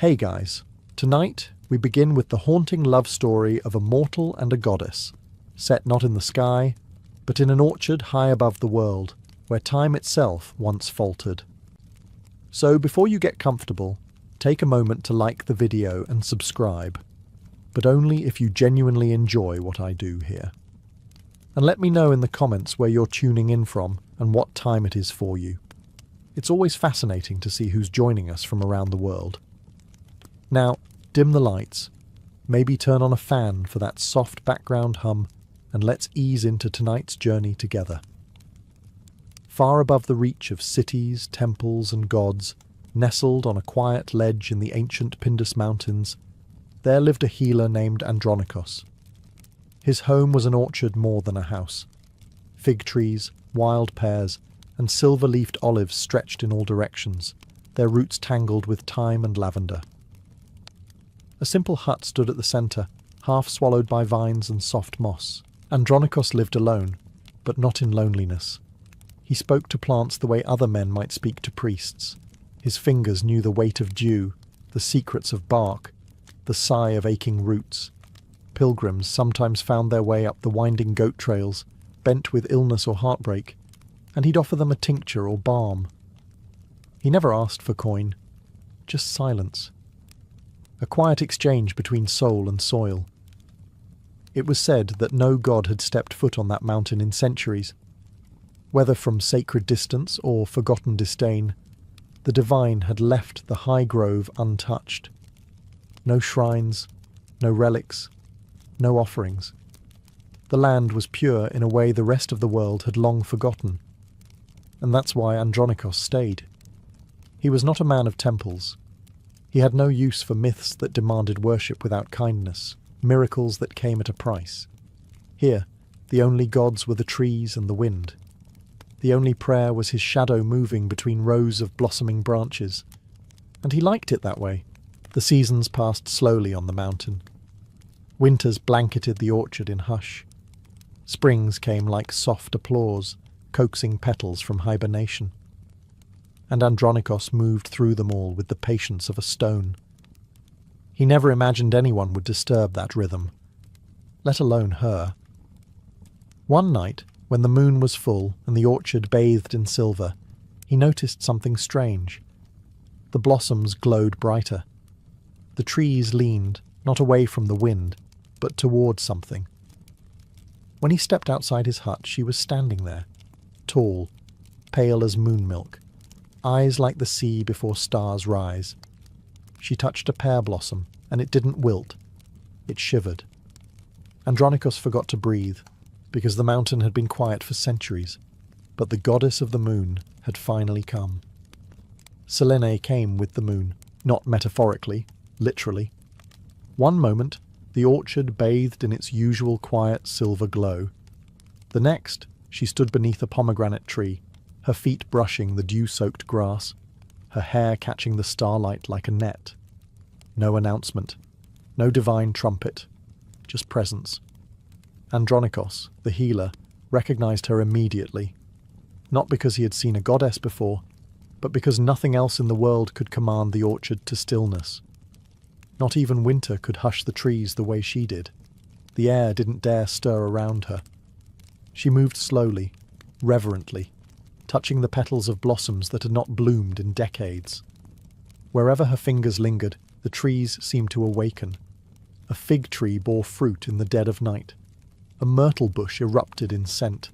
Hey guys, tonight we begin with the haunting love story of a mortal and a goddess, set not in the sky, but in an orchard high above the world, where time itself once faltered. So before you get comfortable, take a moment to like the video and subscribe, but only if you genuinely enjoy what I do here. And let me know in the comments where you're tuning in from and what time it is for you. It's always fascinating to see who's joining us from around the world. Now, dim the lights, maybe turn on a fan for that soft background hum, and let's ease into tonight's journey together. Far above the reach of cities, temples, and gods, nestled on a quiet ledge in the ancient Pindus Mountains, there lived a healer named Andronikos. His home was an orchard more than a house. Fig trees, wild pears, and silver-leafed olives stretched in all directions, their roots tangled with thyme and lavender. A simple hut stood at the centre, half swallowed by vines and soft moss. Andronikos lived alone, but not in loneliness. He spoke to plants the way other men might speak to priests. His fingers knew the weight of dew, the secrets of bark, the sigh of aching roots. Pilgrims sometimes found their way up the winding goat trails, bent with illness or heartbreak, and he'd offer them a tincture or balm. He never asked for coin, just silence. A quiet exchange between soul and soil. It was said that no god had stepped foot on that mountain in centuries. Whether from sacred distance or forgotten disdain, the divine had left the high grove untouched. No shrines, no relics, no offerings. The land was pure in a way the rest of the world had long forgotten. And that's why Andronikos stayed. He was not a man of temples. He had no use for myths that demanded worship without kindness, miracles that came at a price. Here, the only gods were the trees and the wind. The only prayer was his shadow moving between rows of blossoming branches. And he liked it that way. The seasons passed slowly on the mountain. Winters blanketed the orchard in hush. Springs came like soft applause, coaxing petals from hibernation. And Andronikos moved through them all with the patience of a stone. He never imagined anyone would disturb that rhythm, let alone her. One night, when the moon was full and the orchard bathed in silver, he noticed something strange. The blossoms glowed brighter. The trees leaned, not away from the wind, but towards something. When he stepped outside his hut, she was standing there, tall, pale as moon milk, eyes like the sea before stars rise. She touched a pear blossom, and it didn't wilt. It shivered. Andronikos forgot to breathe, because the mountain had been quiet for centuries, but the goddess of the moon had finally come. Selene came with the moon, not metaphorically, literally. One moment, the orchard bathed in its usual quiet silver glow. The next, she stood beneath a pomegranate tree, her feet brushing the dew-soaked grass, her hair catching the starlight like a net. No announcement, no divine trumpet, just presence. Andronikos, the healer, recognized her immediately, not because he had seen a goddess before, but because nothing else in the world could command the orchard to stillness. Not even winter could hush the trees the way she did. The air didn't dare stir around her. She moved slowly, reverently, touching the petals of blossoms that had not bloomed in decades. Wherever her fingers lingered, the trees seemed to awaken. A fig tree bore fruit in the dead of night. A myrtle bush erupted in scent.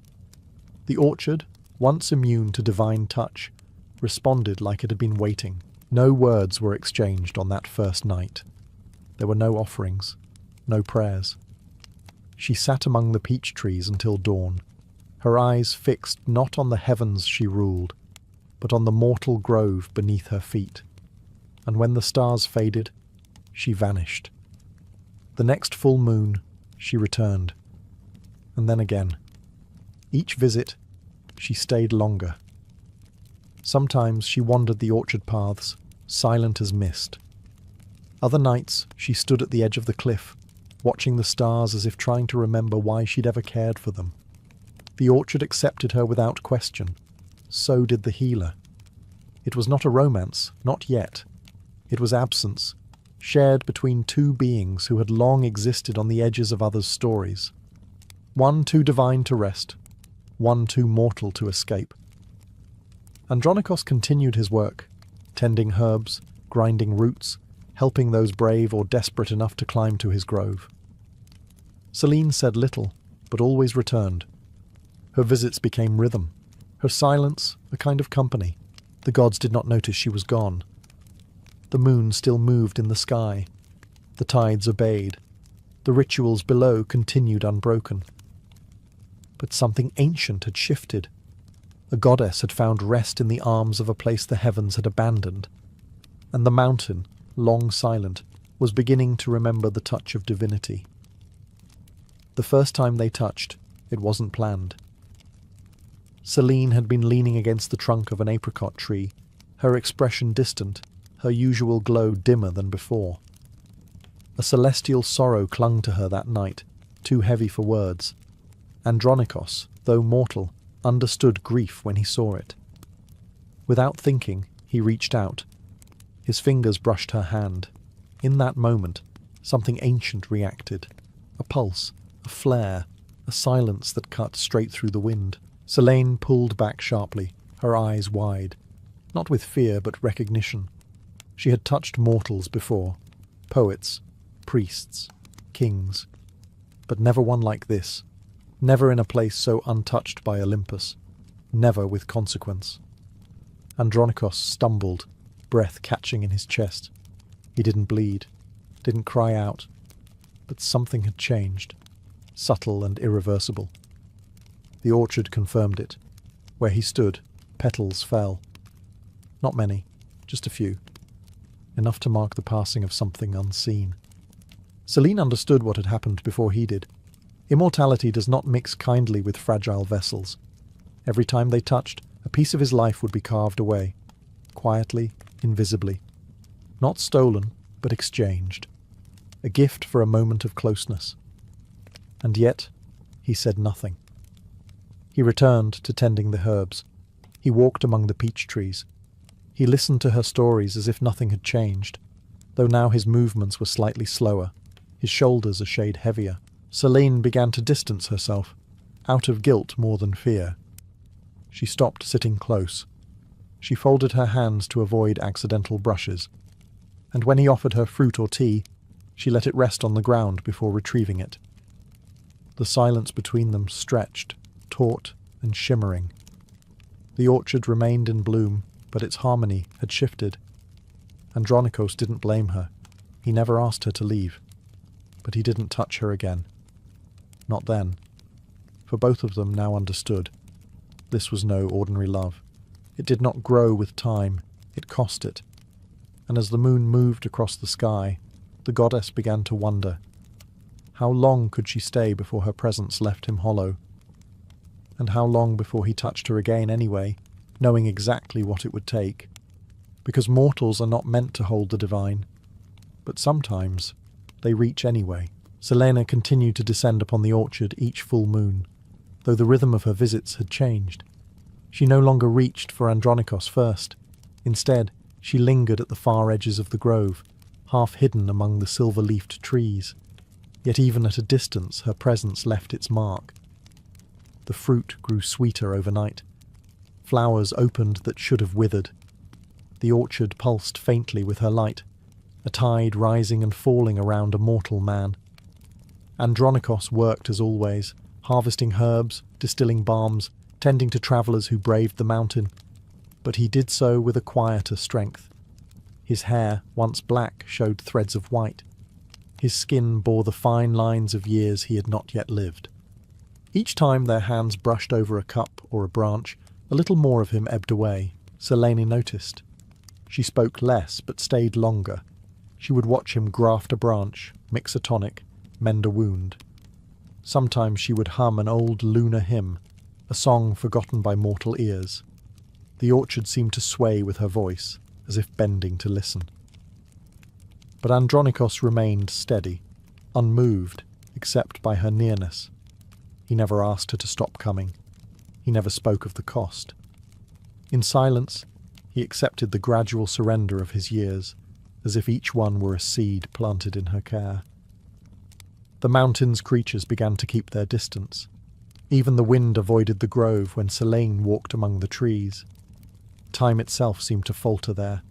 The orchard, once immune to divine touch, responded like it had been waiting. No words were exchanged on that first night. There were no offerings, no prayers. She sat among the peach trees until dawn, her eyes fixed not on the heavens she ruled, but on the mortal grove beneath her feet. And when the stars faded, she vanished. The next full moon, she returned. And then again. Each visit, she stayed longer. Sometimes she wandered the orchard paths, silent as mist. Other nights, she stood at the edge of the cliff, watching the stars as if trying to remember why she'd ever cared for them. The orchard accepted her without question. So did the healer. It was not a romance, not yet. It was absence, shared between two beings who had long existed on the edges of others' stories. One too divine to rest, one too mortal to escape. Andronikos continued his work, tending herbs, grinding roots, helping those brave or desperate enough to climb to his grove. Selene said little, but always returned. Her visits became rhythm, her silence a kind of company. The gods did not notice she was gone. The moon still moved in the sky. The tides obeyed. The rituals below continued unbroken. But something ancient had shifted. A goddess had found rest in the arms of a place the heavens had abandoned, and the mountain, long silent, was beginning to remember the touch of divinity. The first time they touched, it wasn't planned. Selene had been leaning against the trunk of an apricot tree, her expression distant, her usual glow dimmer than before. A celestial sorrow clung to her that night, too heavy for words. Andronikos, though mortal, understood grief when he saw it. Without thinking, he reached out. His fingers brushed her hand. In that moment, something ancient reacted. A pulse, a flare, a silence that cut straight through the wind. Selene pulled back sharply, her eyes wide. Not with fear, but recognition. She had touched mortals before. Poets, priests, kings. But never one like this. Never in a place so untouched by Olympus. Never with consequence. Andronikos stumbled, breath catching in his chest. He didn't bleed, didn't cry out. But something had changed, subtle and irreversible. The orchard confirmed it. Where he stood, petals fell. Not many, just a few. Enough to mark the passing of something unseen. Selene understood what had happened before he did. Immortality does not mix kindly with fragile vessels. Every time they touched, a piece of his life would be carved away, quietly, invisibly. Not stolen, but exchanged. A gift for a moment of closeness. And yet, he said nothing. He returned to tending the herbs. He walked among the peach trees. He listened to her stories as if nothing had changed, though now his movements were slightly slower, his shoulders a shade heavier. Selene began to distance herself, out of guilt more than fear. She stopped sitting close. She folded her hands to avoid accidental brushes, and when he offered her fruit or tea, she let it rest on the ground before retrieving it. The silence between them stretched, taut and shimmering. The orchard remained in bloom, but its harmony had shifted. Andronikos didn't blame her. He never asked her to leave. But he didn't touch her again. Not then. For both of them now understood. This was no ordinary love. It did not grow with time. It cost it. And as the moon moved across the sky, the goddess began to wonder. How long could she stay before her presence left him hollow? And how long before he touched her again anyway, knowing exactly what it would take? Because mortals are not meant to hold the divine. But sometimes they reach anyway. Selene continued to descend upon the orchard each full moon, though the rhythm of her visits had changed. She no longer reached for Andronikos first. Instead, she lingered at the far edges of the grove, half hidden among the silver-leafed trees. Yet even at a distance, her presence left its mark. The fruit grew sweeter overnight. Flowers opened that should have withered. The orchard pulsed faintly with her light, a tide rising and falling around a mortal man. Andronikos worked as always, harvesting herbs, distilling balms, tending to travellers who braved the mountain. But he did so with a quieter strength. His hair, once black, showed threads of white. His skin bore the fine lines of years he had not yet lived. Each time their hands brushed over a cup or a branch, a little more of him ebbed away. Selene noticed. She spoke less, but stayed longer. She would watch him graft a branch, mix a tonic, mend a wound. Sometimes she would hum an old lunar hymn, a song forgotten by mortal ears. The orchard seemed to sway with her voice, as if bending to listen. But Andronikos remained steady, unmoved, except by her nearness. He never asked her to stop coming. He never spoke of the cost. In silence, he accepted the gradual surrender of his years, as if each one were a seed planted in her care. The mountain's creatures began to keep their distance. Even the wind avoided the grove when Selene walked among the trees. Time itself seemed to falter there.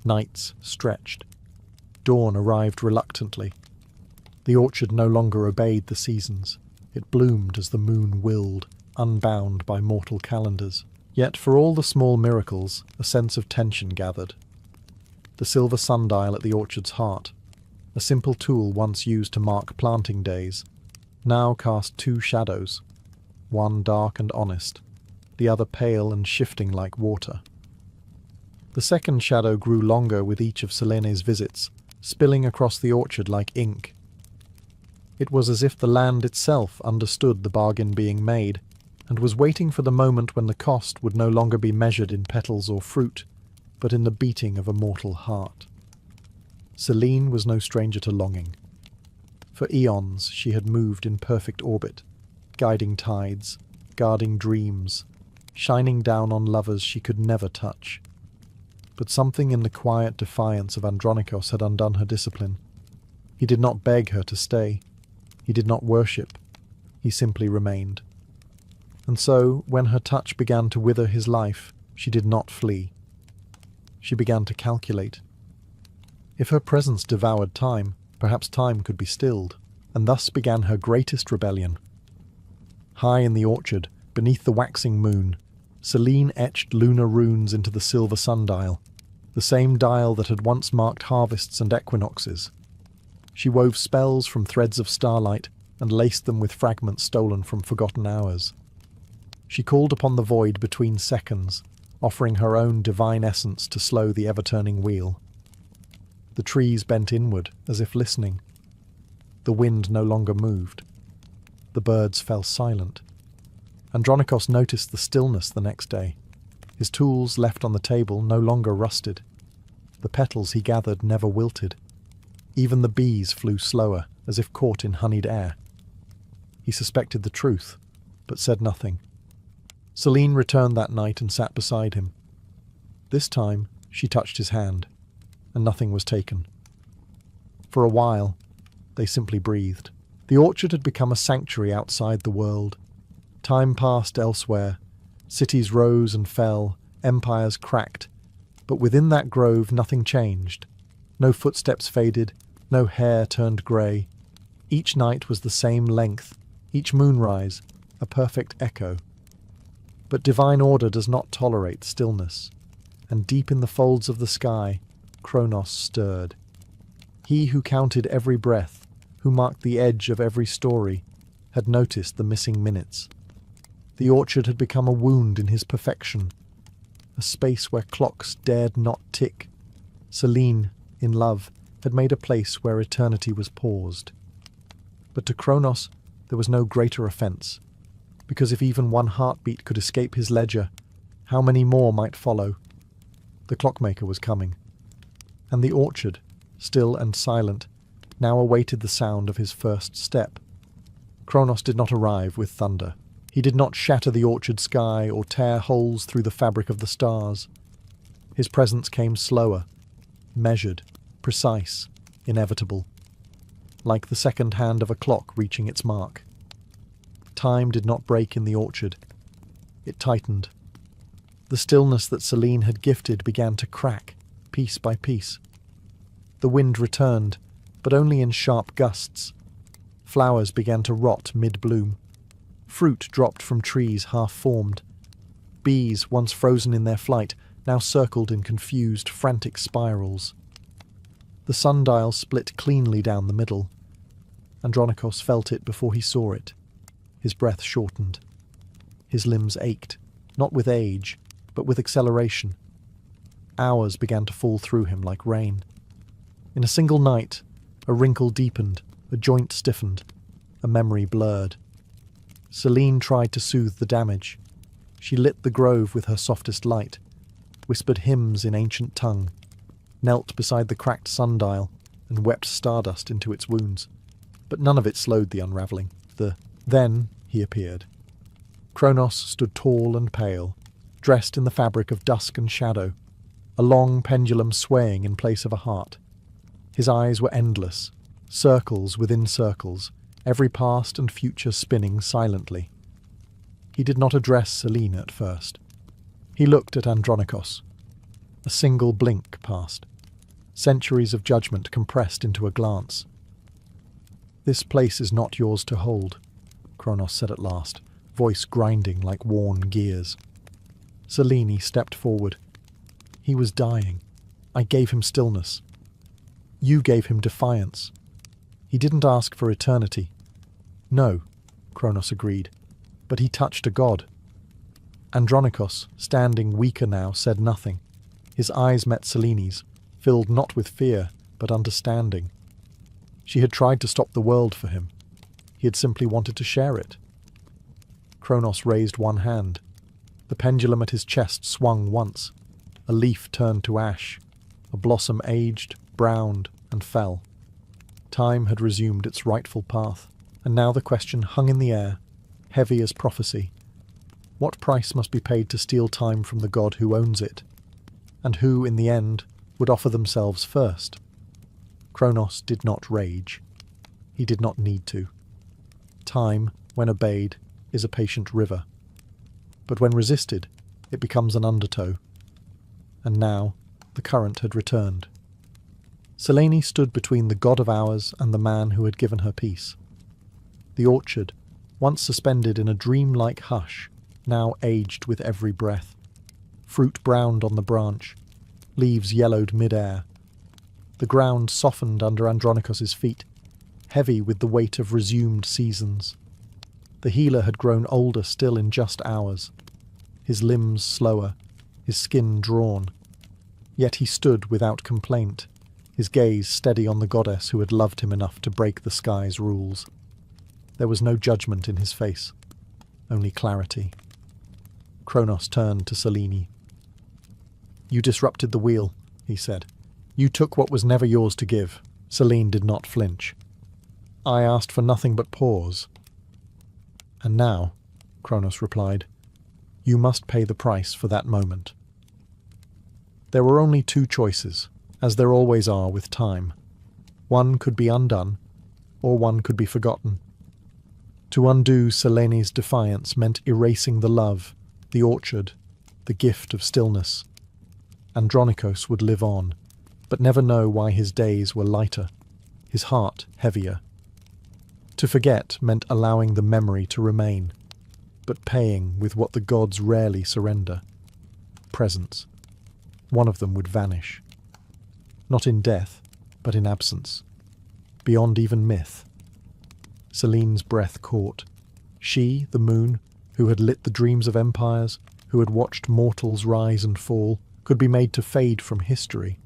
Nights stretched. Dawn arrived reluctantly. The orchard no longer obeyed the seasons. It bloomed as the moon willed, unbound by mortal calendars. Yet for all the small miracles, a sense of tension gathered. The silver sundial at the orchard's heart, a simple tool once used to mark planting days, now cast two shadows, one dark and honest, the other pale and shifting like water. The second shadow grew longer with each of Selene's visits, spilling across the orchard like ink. It was as if the land itself understood the bargain being made, and was waiting for the moment when the cost would no longer be measured in petals or fruit, but in the beating of a mortal heart. Selene was no stranger to longing. For eons she had moved in perfect orbit, guiding tides, guarding dreams, shining down on lovers she could never touch. But something in the quiet defiance of Andronikos had undone her discipline. He did not beg her to stay. He did not worship. He simply remained. And so, when her touch began to wither his life, she did not flee. She began to calculate. If her presence devoured time, perhaps time could be stilled, and thus began her greatest rebellion. High in the orchard, beneath the waxing moon, Selene etched lunar runes into the silver sundial, the same dial that had once marked harvests and equinoxes. She wove spells from threads of starlight and laced them with fragments stolen from forgotten hours. She called upon the void between seconds, offering her own divine essence to slow the ever-turning wheel. The trees bent inward, as if listening. The wind no longer moved. The birds fell silent. Andronikos noticed the stillness the next day. His tools left on the table no longer rusted. The petals he gathered never wilted. Even the bees flew slower, as if caught in honeyed air. He suspected the truth, but said nothing. Selene returned that night and sat beside him. This time she touched his hand, and nothing was taken. For a while, they simply breathed. The orchard had become a sanctuary outside the world. Time passed elsewhere. Cities rose and fell, empires cracked. But within that grove nothing changed. No footsteps faded, no hair turned grey. Each night was the same length, each moonrise a perfect echo. But divine order does not tolerate stillness, and deep in the folds of the sky, Kronos stirred. He who counted every breath, who marked the edge of every story, had noticed the missing minutes. The orchard had become a wound in his perfection, a space where clocks dared not tick. Selene, in love, had made a place where eternity was paused. But to Kronos there was no greater offence, because if even one heartbeat could escape his ledger, how many more might follow? The clockmaker was coming, and the orchard, still and silent, now awaited the sound of his first step. Kronos did not arrive with thunder. He did not shatter the orchard sky or tear holes through the fabric of the stars. His presence came slower, measured, precise, inevitable, like the second hand of a clock reaching its mark. Time did not break in the orchard. It tightened. The stillness that Selene had gifted began to crack, piece by piece. The wind returned, but only in sharp gusts. Flowers began to rot mid-bloom. Fruit dropped from trees half-formed. Bees, once frozen in their flight, now circled in confused, frantic spirals. The sundial split cleanly down the middle. Andronikos felt it before he saw it. His breath shortened. His limbs ached, not with age, but with acceleration. Hours began to fall through him like rain. In a single night, a wrinkle deepened, a joint stiffened, a memory blurred. Selene tried to soothe the damage. She lit the grove with her softest light, whispered hymns in ancient tongue, knelt beside the cracked sundial, and wept stardust into its wounds. But none of it slowed the unravelling. Then he appeared. Kronos stood tall and pale, dressed in the fabric of dusk and shadow. a long pendulum swaying in place of a heart. His eyes were endless, circles within circles, every past and future spinning silently. He did not address Selene at first. He looked at Andronikos. A single blink passed. Centuries of judgment compressed into a glance. "This place is not yours to hold," Kronos said at last, voice grinding like worn gears. Selene stepped forward. "He was dying. I gave him stillness. You gave him defiance. He didn't ask for eternity." "No," Kronos agreed, "but he touched a god." Andronikos, standing weaker now, said nothing. His eyes met Selene's, filled not with fear, but understanding. She had tried to stop the world for him. He had simply wanted to share it. Kronos raised one hand. The pendulum at his chest swung once. A leaf turned to ash. A blossom aged, browned, and fell. Time had resumed its rightful path, and now the question hung in the air, heavy as prophecy. What price must be paid to steal time from the god who owns it? And who, in the end, would offer themselves first? Kronos did not rage. He did not need to. Time, when obeyed, is a patient river. But when resisted, it becomes an undertow. And now, the current had returned. Selene stood between the god of hours and the man who had given her peace. The orchard, once suspended in a dream-like hush, now aged with every breath. Fruit browned on the branch, leaves yellowed mid-air. The ground softened under Andronikos's feet, heavy with the weight of resumed seasons. The healer had grown older still in just hours, his limbs slower, his skin drawn. Yet he stood without complaint, his gaze steady on the goddess who had loved him enough to break the sky's rules. There was no judgment in his face, only clarity. Kronos turned to Selene. "You disrupted the wheel," he said. "You took what was never yours to give." Selene did not flinch. "I asked for nothing but pause." "And now," Kronos replied, "you must pay the price for that moment." There were only two choices, as there always are with time. One could be undone, or one could be forgotten. To undo Selene's defiance meant erasing the love, the orchard, the gift of stillness. Andronikos would live on, but never know why his days were lighter, his heart heavier. To forget meant allowing the memory to remain, but paying with what the gods rarely surrender: presence. One of them would vanish. Not in death, but in absence. Beyond even myth. Selene's breath caught. She, the moon, who had lit the dreams of empires, who had watched mortals rise and fall, could be made to fade from history.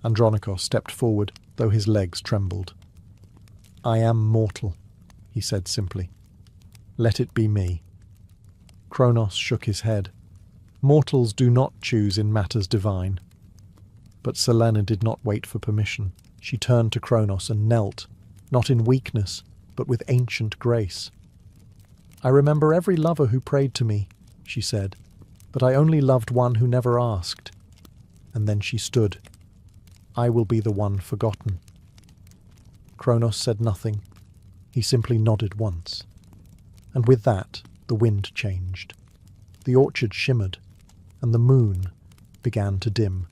Andronikos stepped forward, though his legs trembled. "I am mortal," he said simply. "Let it be me." Kronos shook his head. Mortals do not choose in matters divine. But Selene did not wait for permission. She turned to Kronos and knelt, not in weakness, but with ancient grace. "I remember every lover who prayed to me," she said, "but I only loved one who never asked." And then she stood. "I will be the one forgotten." Kronos said nothing. He simply nodded once. And with that, the wind changed. The orchard shimmered, and the moon began to dim.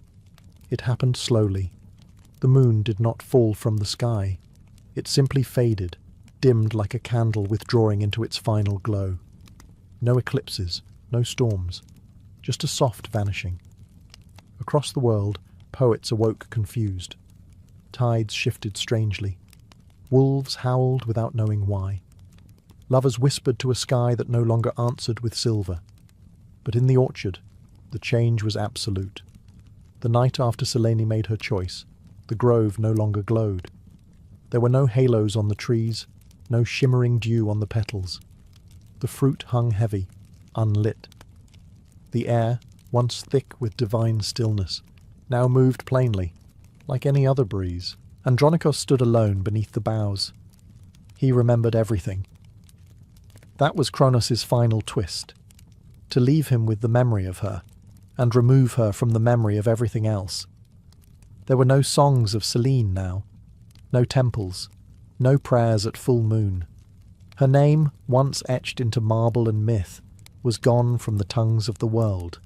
It happened slowly. The moon did not fall from the sky. It simply faded, dimmed like a candle withdrawing into its final glow. No eclipses, no storms, just a soft vanishing. Across the world, poets awoke confused. Tides shifted strangely. Wolves howled without knowing why. Lovers whispered to a sky that no longer answered with silver. But in the orchard, the change was absolute. The night after Selene made her choice, the grove no longer glowed. There were no halos on the trees, no shimmering dew on the petals. The fruit hung heavy, unlit. The air, once thick with divine stillness, now moved plainly, like any other breeze. Andronikos stood alone beneath the boughs. He remembered everything. That was Kronos' final twist, to leave him with the memory of her, and remove her from the memory of everything else. There were no songs of Selene now, no temples, no prayers at full moon. Her name, once etched into marble and myth, was gone from the tongues of the world,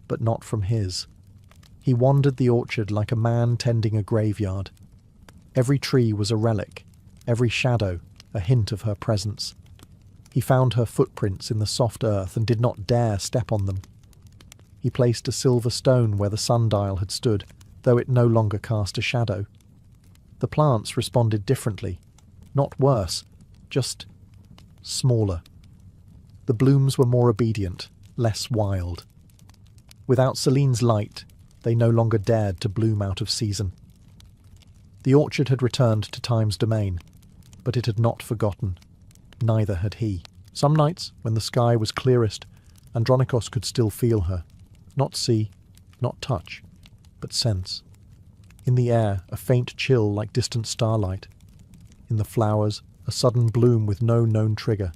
but not from his. He wandered the orchard like a man tending a graveyard. Every tree was a relic, every shadow a hint of her presence. He found her footprints in the soft earth and did not dare step on them. He placed a silver stone where the sundial had stood, though it no longer cast a shadow. The plants responded differently, not worse, just smaller. The blooms were more obedient, less wild. Without Selene's light, they no longer dared to bloom out of season. The orchard had returned to Time's domain, but it had not forgotten. Neither had he. Some nights, when the sky was clearest, Andronikos could still feel her. Not see, not touch, but sense. In the air, a faint chill like distant starlight. In the flowers, a sudden bloom with no known trigger.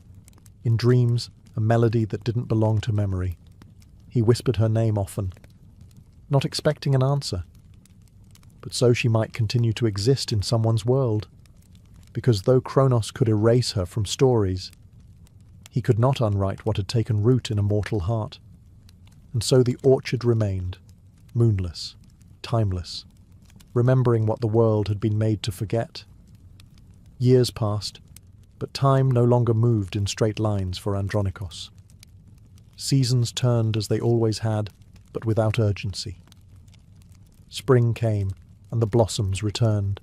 In dreams, a melody that didn't belong to memory. He whispered her name often, not expecting an answer. But so she might continue to exist in someone's world. Because though Kronos could erase her from stories, he could not unwrite what had taken root in a mortal heart. And so the orchard remained, moonless, timeless, remembering what the world had been made to forget. Years passed, but time no longer moved in straight lines for Andronikos. Seasons turned as they always had, but without urgency. Spring came, and the blossoms returned,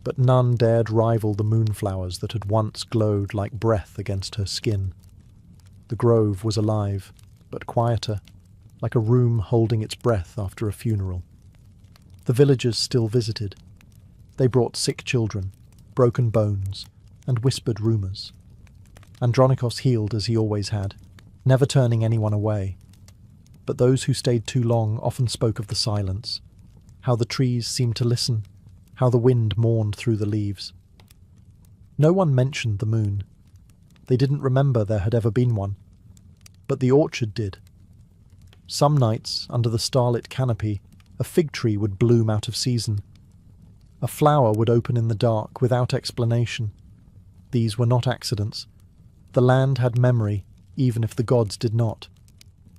but none dared rival the moonflowers that had once glowed like breath against her skin. The grove was alive, but quieter, like a room holding its breath after a funeral. The villagers still visited. They brought sick children, broken bones, and whispered rumours. Andronikos healed as he always had, never turning anyone away. But those who stayed too long often spoke of the silence, how the trees seemed to listen, how the wind mourned through the leaves. No one mentioned the moon. They didn't remember there had ever been one. But the orchard did. Some nights, under the starlit canopy, a fig tree would bloom out of season. A flower would open in the dark without explanation. These were not accidents. The land had memory, even if the gods did not.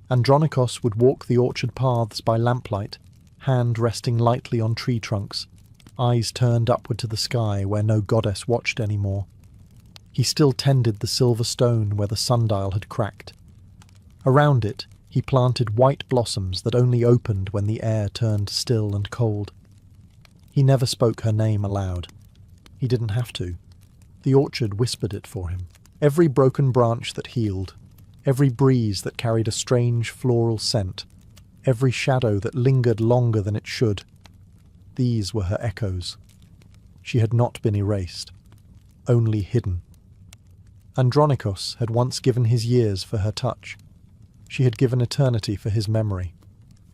Andronikos would walk the orchard paths by lamplight, hand resting lightly on tree trunks, eyes turned upward to the sky where no goddess watched anymore. He still tended the silver stone where the sundial had cracked. Around it, he planted white blossoms that only opened when the air turned still and cold. He never spoke her name aloud. He didn't have to. The orchard whispered it for him. Every broken branch that healed, every breeze that carried a strange floral scent, every shadow that lingered longer than it should, these were her echoes. She had not been erased, only hidden. Andronikos had once given his years for her touch. She had given eternity for his memory.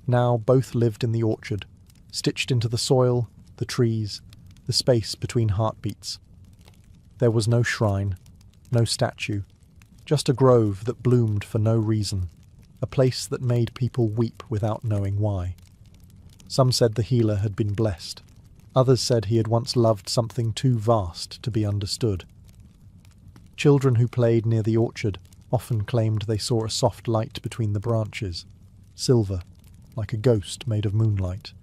Now both lived in the orchard, stitched into the soil, the trees, the space between heartbeats. There was no shrine, no statue, just a grove that bloomed for no reason, a place that made people weep without knowing why. Some said the healer had been blessed. Others said he had once loved something too vast to be understood. Children who played near the orchard often claimed they saw a soft light between the branches, silver, like a ghost made of moonlight.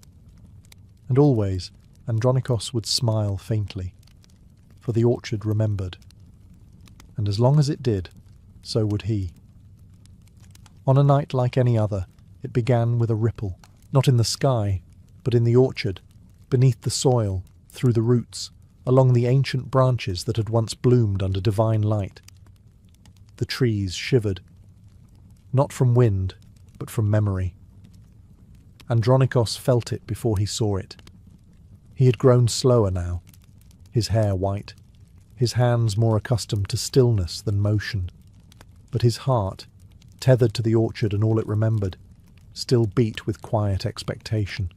And always, Andronikos would smile faintly, for the orchard remembered. And as long as it did, so would he. On a night like any other, it began with a ripple, not in the sky, but in the orchard, beneath the soil, through the roots, along the ancient branches that had once bloomed under divine light. The trees shivered, not from wind, but from memory. Andronikos felt it before he saw it. He had grown slower now, his hair white, his hands more accustomed to stillness than motion. But his heart, tethered to the orchard and all it remembered, still beat with quiet expectation.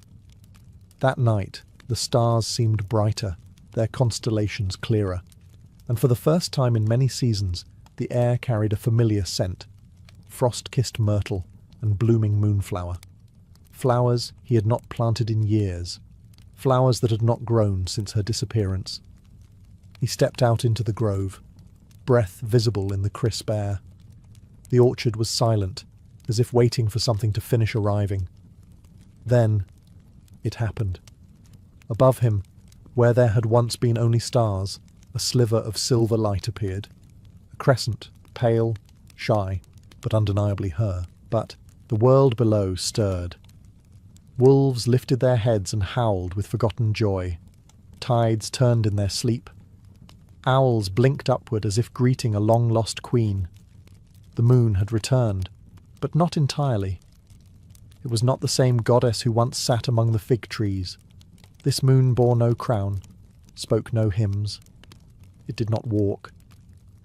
That night, the stars seemed brighter, their constellations clearer, and for the first time in many seasons, the air carried a familiar scent, frost-kissed myrtle and blooming moonflower. flowers he had not planted in years, flowers that had not grown since her disappearance. He stepped out into the grove, breath visible in the crisp air. The orchard was silent, as if waiting for something to finish arriving. Then, it happened. Above him, where there had once been only stars, a sliver of silver light appeared. A crescent, pale, shy, but undeniably her. But the world below stirred. Wolves lifted their heads and howled with forgotten joy. Tides turned in their sleep. Owls blinked upward as if greeting a long-lost queen. The moon had returned, but not entirely. It was not the same goddess who once sat among the fig trees. This moon bore no crown, spoke no hymns. It did not walk.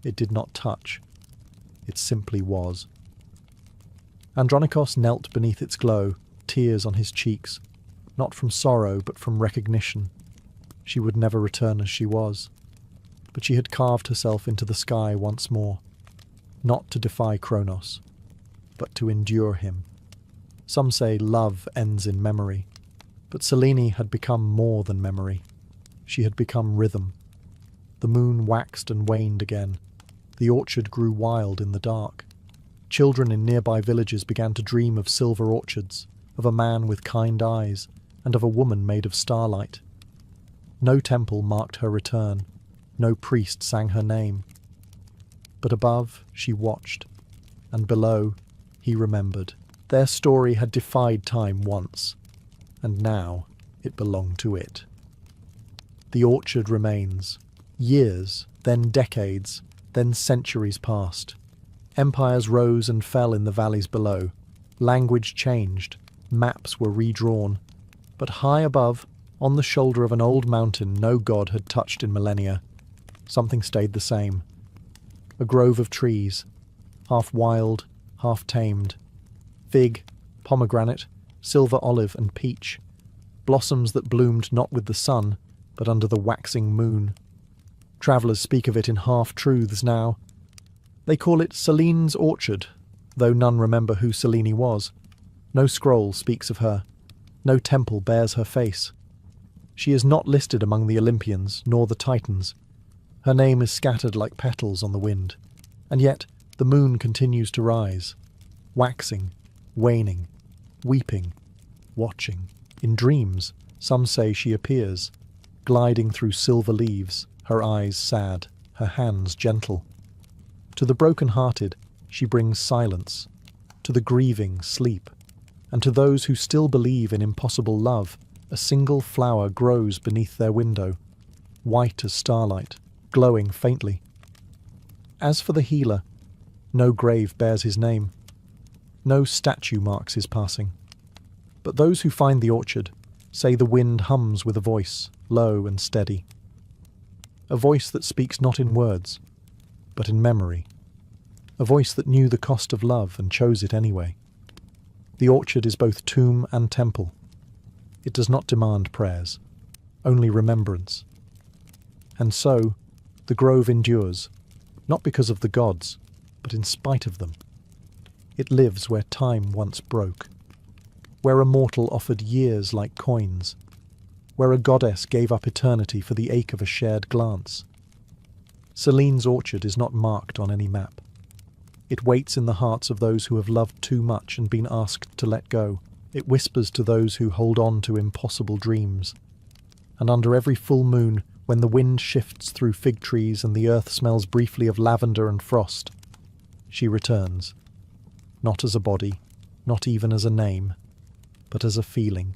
It did not touch. It simply was. Andronikos knelt beneath its glow, tears on his cheeks, not from sorrow but from recognition. She would never return as she was. But she had carved herself into the sky once more, not to defy Kronos, but to endure him. Some say love ends in memory, but Selene had become more than memory. She had become rhythm. The moon waxed and waned again. The orchard grew wild in the dark. Children in nearby villages began to dream of silver orchards, of a man with kind eyes, and of a woman made of starlight. No temple marked her return. No priest sang her name. But above, she watched, and below, he remembered. Their story had defied time once, and now it belonged to it. The orchard remains. Years, then decades, then centuries passed. Empires rose and fell in the valleys below. Language changed. Maps were redrawn. But high above, on the shoulder of an old mountain no god had touched in millennia, something stayed the same. A grove of trees, half wild, half tamed. Fig, pomegranate, silver olive and peach. Blossoms that bloomed not with the sun, but under the waxing moon. Travellers speak of it in half-truths now. They call it Selene's orchard, though none remember who Selene was. No scroll speaks of her. No temple bears her face. She is not listed among the Olympians, nor the Titans. Her name is scattered like petals on the wind. And yet the moon continues to rise, waxing, waning, weeping, watching. In dreams, some say she appears, gliding through silver leaves, her eyes sad, her hands gentle. To the broken-hearted, she brings silence. To the grieving, sleep. And to those who still believe in impossible love, a single flower grows beneath their window, white as starlight, glowing faintly. As for the healer, no grave bears his name. No statue marks his passing. But those who find the orchard say the wind hums with a voice, low and steady. A voice that speaks not in words, but in memory. A voice that knew the cost of love and chose it anyway. The orchard is both tomb and temple. It does not demand prayers, only remembrance. And so, the grove endures, not because of the gods, but in spite of them. It lives where time once broke, where a mortal offered years like coins, where a goddess gave up eternity for the ache of a shared glance. Selene's orchard is not marked on any map. It waits in the hearts of those who have loved too much and been asked to let go. It whispers to those who hold on to impossible dreams. And under every full moon, when the wind shifts through fig trees and the earth smells briefly of lavender and frost, she returns. Not as a body, not even as a name, but as a feeling,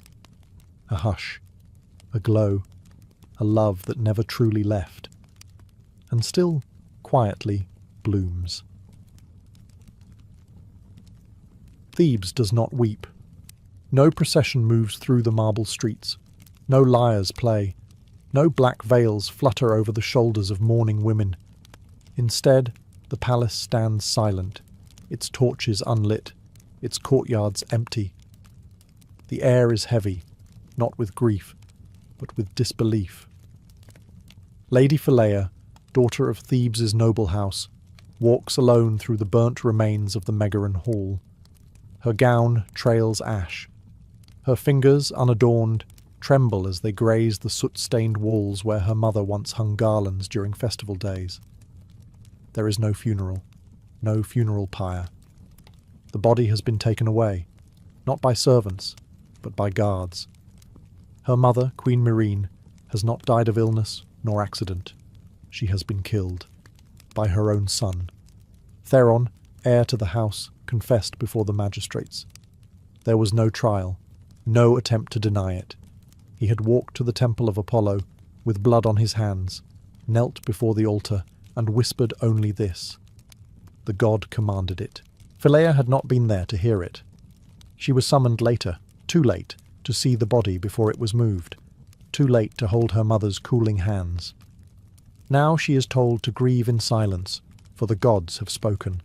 a hush, a glow, a love that never truly left, and still quietly blooms. Thebes does not weep. No procession moves through the marble streets. No lyres play. No black veils flutter over the shoulders of mourning women. Instead, the palace stands silent, its torches unlit, its courtyards empty. The air is heavy, not with grief, but with disbelief. Lady Phileia, daughter of Thebes' noble house, walks alone through the burnt remains of the Megaron Hall. Her gown trails ash. Her fingers, unadorned, tremble as they graze the soot-stained walls where her mother once hung garlands during festival days. There is no funeral pyre. The body has been taken away, not by servants, but by guards. Her mother, Queen Myrine, has not died of illness nor accident. She has been killed by her own son. Theron, heir to the house, confessed before the magistrates. There was no trial, no attempt to deny it. He had walked to the temple of Apollo with blood on his hands, knelt before the altar, and whispered only this. The god commanded it. Phileia had not been there to hear it. She was summoned later, too late, to see the body before it was moved, too late to hold her mother's cooling hands. Now she is told to grieve in silence, for the gods have spoken.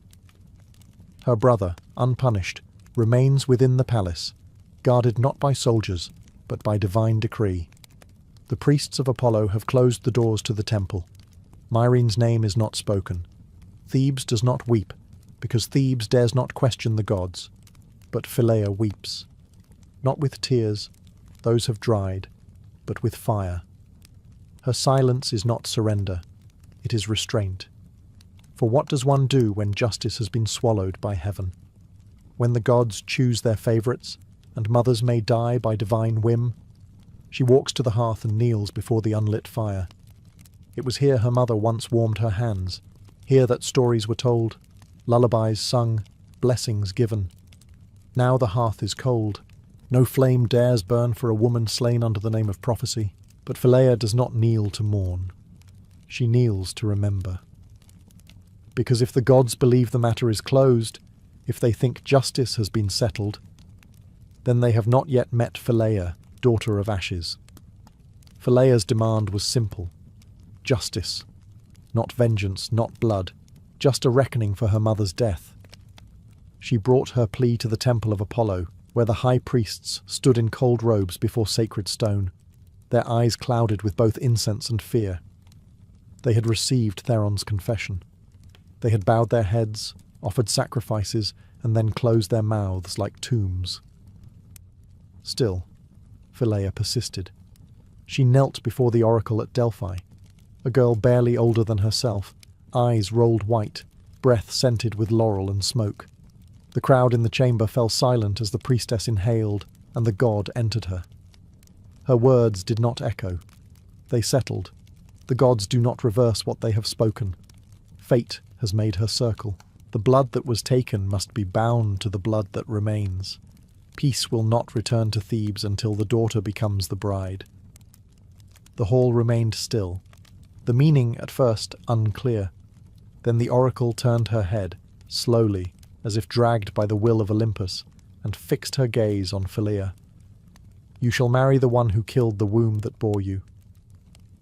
Her brother, unpunished, remains within the palace, guarded not by soldiers, but by divine decree. The priests of Apollo have closed the doors to the temple. Myrine's name is not spoken. Thebes does not weep, because Thebes dares not question the gods. But Phileia weeps. Not with tears, those have dried, but with fire. Her silence is not surrender, it is restraint. For what does one do when justice has been swallowed by heaven? When the gods choose their favourites, and mothers may die by divine whim? She walks to the hearth and kneels before the unlit fire. It was here her mother once warmed her hands, here that stories were told, lullabies sung, blessings given. Now the hearth is cold. No flame dares burn for a woman slain under the name of prophecy. But Phileia does not kneel to mourn. She kneels to remember. Because if the gods believe the matter is closed, if they think justice has been settled, then they have not yet met Phileia, daughter of Ashes. Phileia's demand was simple. Justice. Not vengeance, not blood, just a reckoning for her mother's death. She brought her plea to the temple of Apollo, where the high priests stood in cold robes before sacred stone, their eyes clouded with both incense and fear. They had received Theron's confession. They had bowed their heads, offered sacrifices, and then closed their mouths like tombs. Still, Phileia persisted. She knelt before the oracle at Delphi, a girl barely older than herself, eyes rolled white, breath scented with laurel and smoke. The crowd in the chamber fell silent as the priestess inhaled, and the god entered her. Her words did not echo. They settled. The gods do not reverse what they have spoken. Fate has made her circle. The blood that was taken must be bound to the blood that remains. Peace will not return to Thebes until the daughter becomes the bride. The hall remained still, the meaning at first unclear. Then the oracle turned her head, slowly, as if dragged by the will of Olympus, and fixed her gaze on Phileia. You shall marry the one who killed the womb that bore you.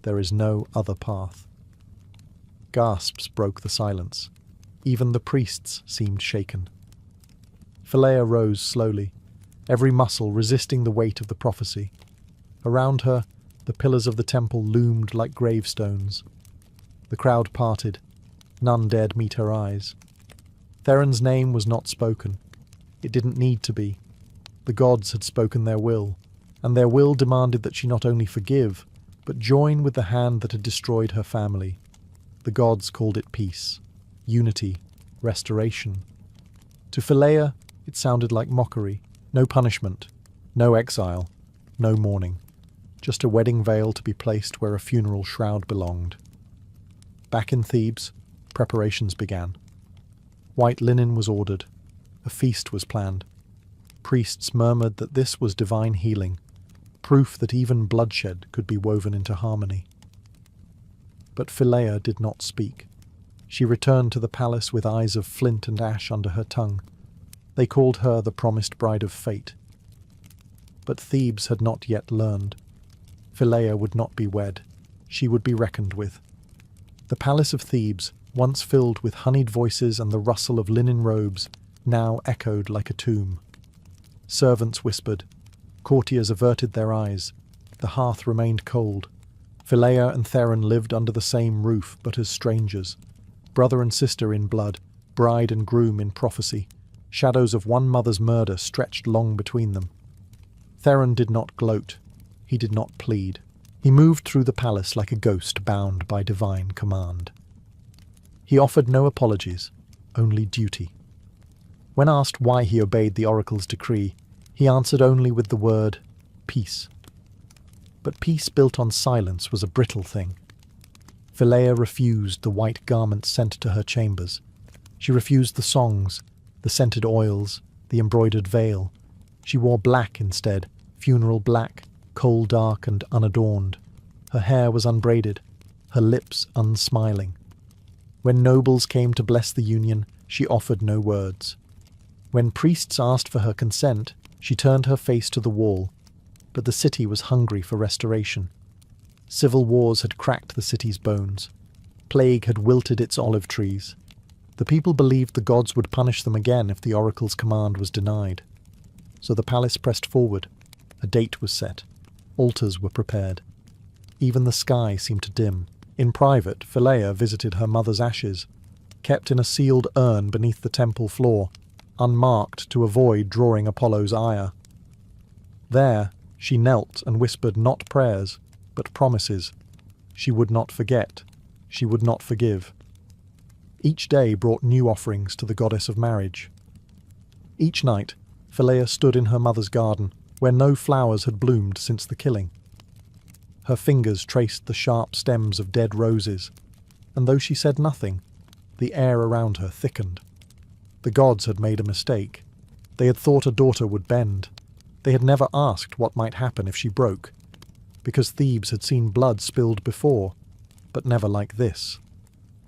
There is no other path. Gasps broke the silence. Even the priests seemed shaken. Phileia rose slowly, every muscle resisting the weight of the prophecy. Around her, the pillars of the temple loomed like gravestones. The crowd parted. None dared meet her eyes. Theron's name was not spoken. It didn't need to be. The gods had spoken their will, and their will demanded that she not only forgive, but join with the hand that had destroyed her family. The gods called it peace, unity, restoration. To Phileia, it sounded like mockery. No punishment, no exile, no mourning. Just a wedding veil to be placed where a funeral shroud belonged. Back in Thebes, preparations began. White linen was ordered. A feast was planned. Priests murmured that this was divine healing, proof that even bloodshed could be woven into harmony. But Phileia did not speak. She returned to the palace with eyes of flint and ash under her tongue. They called her the promised bride of fate. But Thebes had not yet learned. Phileia would not be wed. She would be reckoned with. The palace of Thebes, once filled with honeyed voices and the rustle of linen robes, now echoed like a tomb. Servants whispered. Courtiers averted their eyes. The hearth remained cold. Phileia and Theron lived under the same roof, but as strangers. Brother and sister in blood, bride and groom in prophecy. Shadows of one mother's murder stretched long between them. Theron did not gloat. He did not plead. He moved through the palace like a ghost bound by divine command. He offered no apologies, only duty. When asked why he obeyed the oracle's decree, he answered only with the word, peace. But peace built on silence was a brittle thing. Phileia refused the white garments sent to her chambers. She refused the songs, the scented oils, the embroidered veil. She wore black instead, funeral black, coal dark and unadorned. Her hair was unbraided, her lips unsmiling. When nobles came to bless the union, she offered no words. When priests asked for her consent, she turned her face to the wall. But the city was hungry for restoration. Civil wars had cracked the city's bones. Plague had wilted its olive trees. The people believed the gods would punish them again if the oracle's command was denied. So the palace pressed forward. A date was set. Altars were prepared. Even the sky seemed to dim. In private, Phileia visited her mother's ashes, kept in a sealed urn beneath the temple floor, unmarked to avoid drawing Apollo's ire. There, she knelt and whispered not prayers, but promises. She would not forget. She would not forgive. Each day brought new offerings to the goddess of marriage. Each night, Phileia stood in her mother's garden, where no flowers had bloomed since the killing. Her fingers traced the sharp stems of dead roses, and though she said nothing, the air around her thickened. The gods had made a mistake. They had thought a daughter would bend. They had never asked what might happen if she broke, because Thebes had seen blood spilled before, but never like this.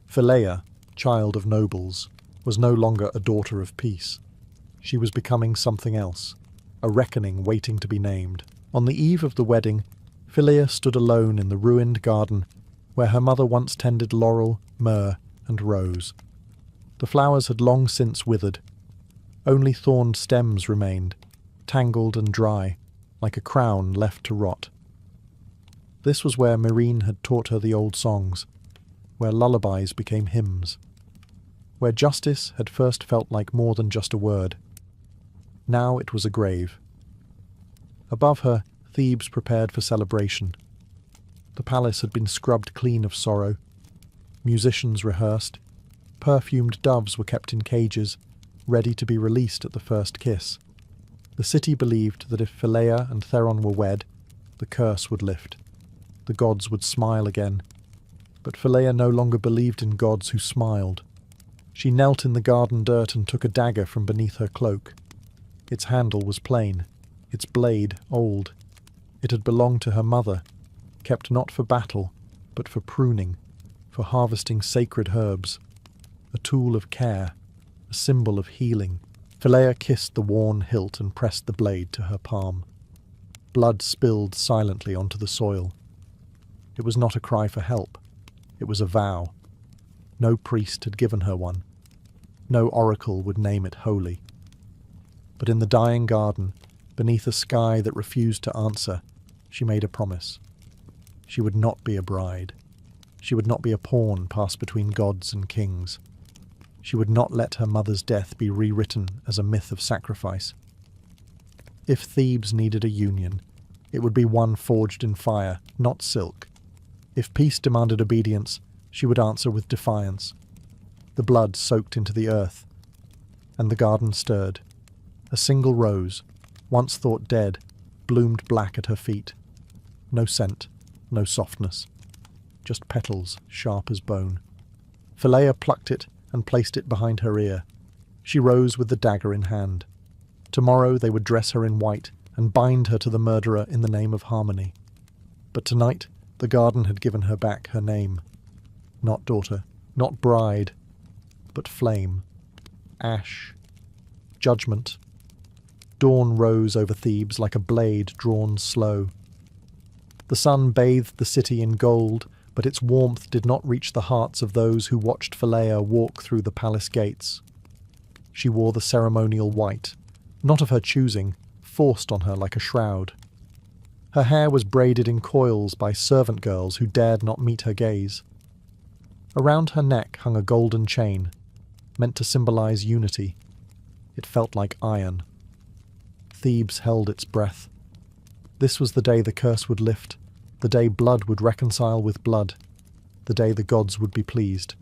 Phileia, child of nobles, was no longer a daughter of peace. She was becoming something else, a reckoning waiting to be named. On the eve of the wedding, Phileia stood alone in the ruined garden where her mother once tended laurel, myrrh, and rose. The flowers had long since withered. Only thorned stems remained, tangled and dry, like a crown left to rot. This was where Myrrhine had taught her the old songs, where lullabies became hymns, where justice had first felt like more than just a word. Now it was a grave. Above her, Thebes prepared for celebration. The palace had been scrubbed clean of sorrow. Musicians rehearsed. Perfumed doves were kept in cages, ready to be released at the first kiss. The city believed that if Phileia and Theron were wed, the curse would lift. The gods would smile again. But Phileia no longer believed in gods who smiled. She knelt in the garden dirt and took a dagger from beneath her cloak. Its handle was plain, its blade old. It had belonged to her mother, kept not for battle, but for pruning, for harvesting sacred herbs. A tool of care, a symbol of healing. Phileia kissed the worn hilt and pressed the blade to her palm. Blood spilled silently onto the soil. It was not a cry for help. It was a vow. No priest had given her one. No oracle would name it holy. But in the dying garden, beneath a sky that refused to answer, she made a promise. She would not be a bride. She would not be a pawn passed between gods and kings. She would not let her mother's death be rewritten as a myth of sacrifice. If Thebes needed a union, it would be one forged in fire, not silk. If peace demanded obedience, she would answer with defiance. The blood soaked into the earth, and the garden stirred. A single rose, once thought dead, bloomed black at her feet. No scent, no softness, just petals sharp as bone. Phileia plucked it and placed it behind her ear. She rose with the dagger in hand. Tomorrow they would dress her in white and bind her to the murderer in the name of harmony. But tonight the garden had given her back her name. Not daughter, not bride, but flame, ash, judgment. Dawn rose over Thebes like a blade drawn slow. The sun bathed the city in gold, but its warmth did not reach the hearts of those who watched Phileia walk through the palace gates. She wore the ceremonial white, not of her choosing, forced on her like a shroud. Her hair was braided in coils by servant girls who dared not meet her gaze. Around her neck hung a golden chain, meant to symbolize unity. It felt like iron. Thebes held its breath. This was the day the curse would lift, the day blood would reconcile with blood, the day the gods would be pleased.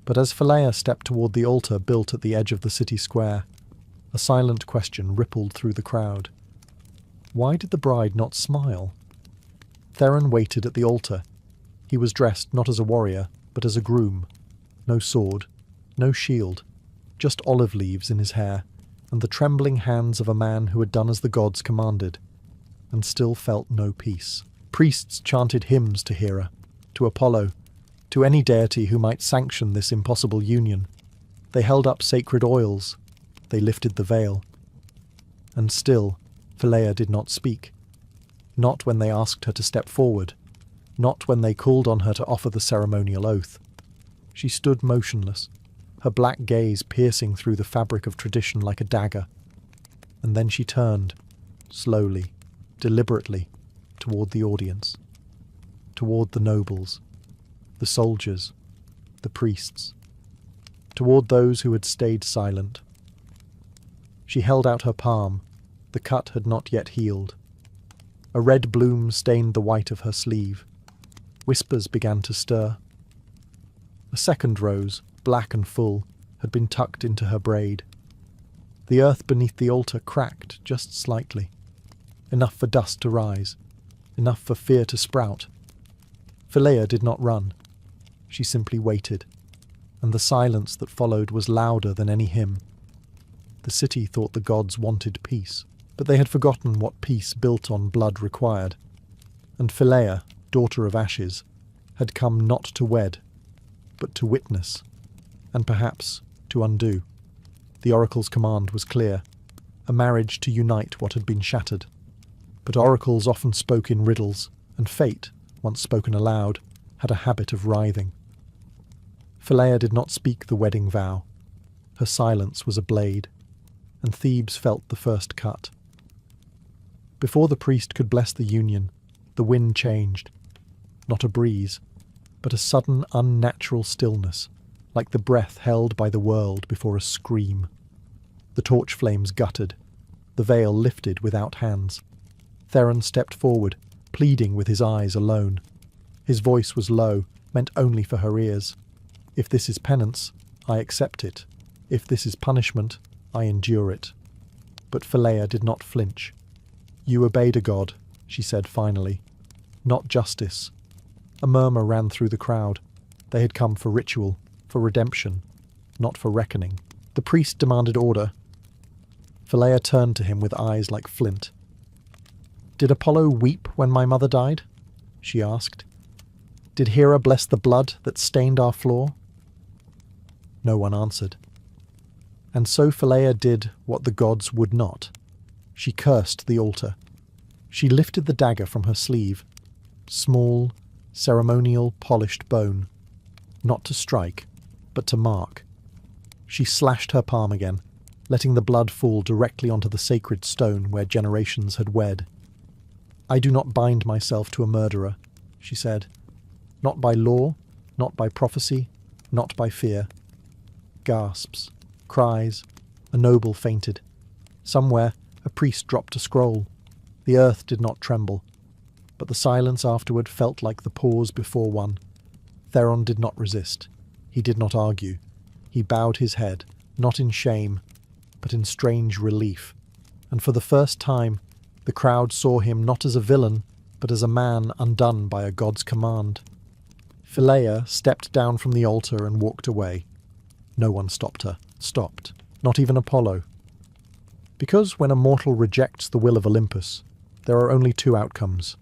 But as Phileia stepped toward the altar built at the edge of the city square, a silent question rippled through the crowd. Why did the bride not smile? Theron waited at the altar. He was dressed not as a warrior, but as a groom. No sword, no shield, just olive leaves in his hair, and the trembling hands of a man who had done as the gods commanded, and still felt no peace. Priests chanted hymns to Hera, to Apollo, to any deity who might sanction this impossible union. They held up sacred oils. They lifted the veil. And still, Phileia did not speak. Not when they asked her to step forward. Not when they called on her to offer the ceremonial oath. She stood motionless, her black gaze piercing through the fabric of tradition like a dagger. And then she turned, slowly, deliberately, toward the audience, toward the nobles, the soldiers, the priests, toward those who had stayed silent. She held out her palm. The cut had not yet healed. A red bloom stained the white of her sleeve. Whispers began to stir. A second rose, black and full, had been tucked into her braid. The earth beneath the altar cracked just slightly, enough for dust to rise, enough for fear to sprout. Phileia did not run. She simply waited, and the silence that followed was louder than any hymn. The city thought the gods wanted peace, but they had forgotten what peace built on blood required. And Phileia, daughter of Ashes, had come not to wed, but to witness, and perhaps to undo. The oracle's command was clear, a marriage to unite what had been shattered. But oracles often spoke in riddles, and fate, once spoken aloud, had a habit of writhing. Phileia did not speak the wedding vow. Her silence was a blade, and Thebes felt the first cut. Before the priest could bless the union, the wind changed. Not a breeze, but a sudden unnatural stillness, like the breath held by the world before a scream. The torch flames guttered, the veil lifted without hands. Theron stepped forward, pleading with his eyes alone. His voice was low, meant only for her ears. If this is penance, I accept it. If this is punishment, I endure it. But Phileia did not flinch. You obeyed a god, she said finally. Not justice. A murmur ran through the crowd. They had come for ritual, for redemption, not for reckoning. The priest demanded order. Phileia turned to him with eyes like flint. Did Apollo weep when my mother died? She asked. Did Hera bless the blood that stained our floor? No one answered. And so Phileia did what the gods would not. She cursed the altar. She lifted the dagger from her sleeve. Small, ceremonial, polished bone. Not to strike, but to mark. She slashed her palm again, letting the blood fall directly onto the sacred stone where generations had wed. I do not bind myself to a murderer, she said. Not by law, not by prophecy, not by fear. Gasps, cries, a noble fainted. Somewhere, a priest dropped a scroll. The earth did not tremble, but the silence afterward felt like the pause before one. Theron did not resist. He did not argue. He bowed his head, not in shame, but in strange relief. And for the first time, the crowd saw him not as a villain, but as a man undone by a god's command. Phileia stepped down from the altar and walked away. No one stopped her. Stopped. Not even Apollo. Because when a mortal rejects the will of Olympus, there are only two outcomes.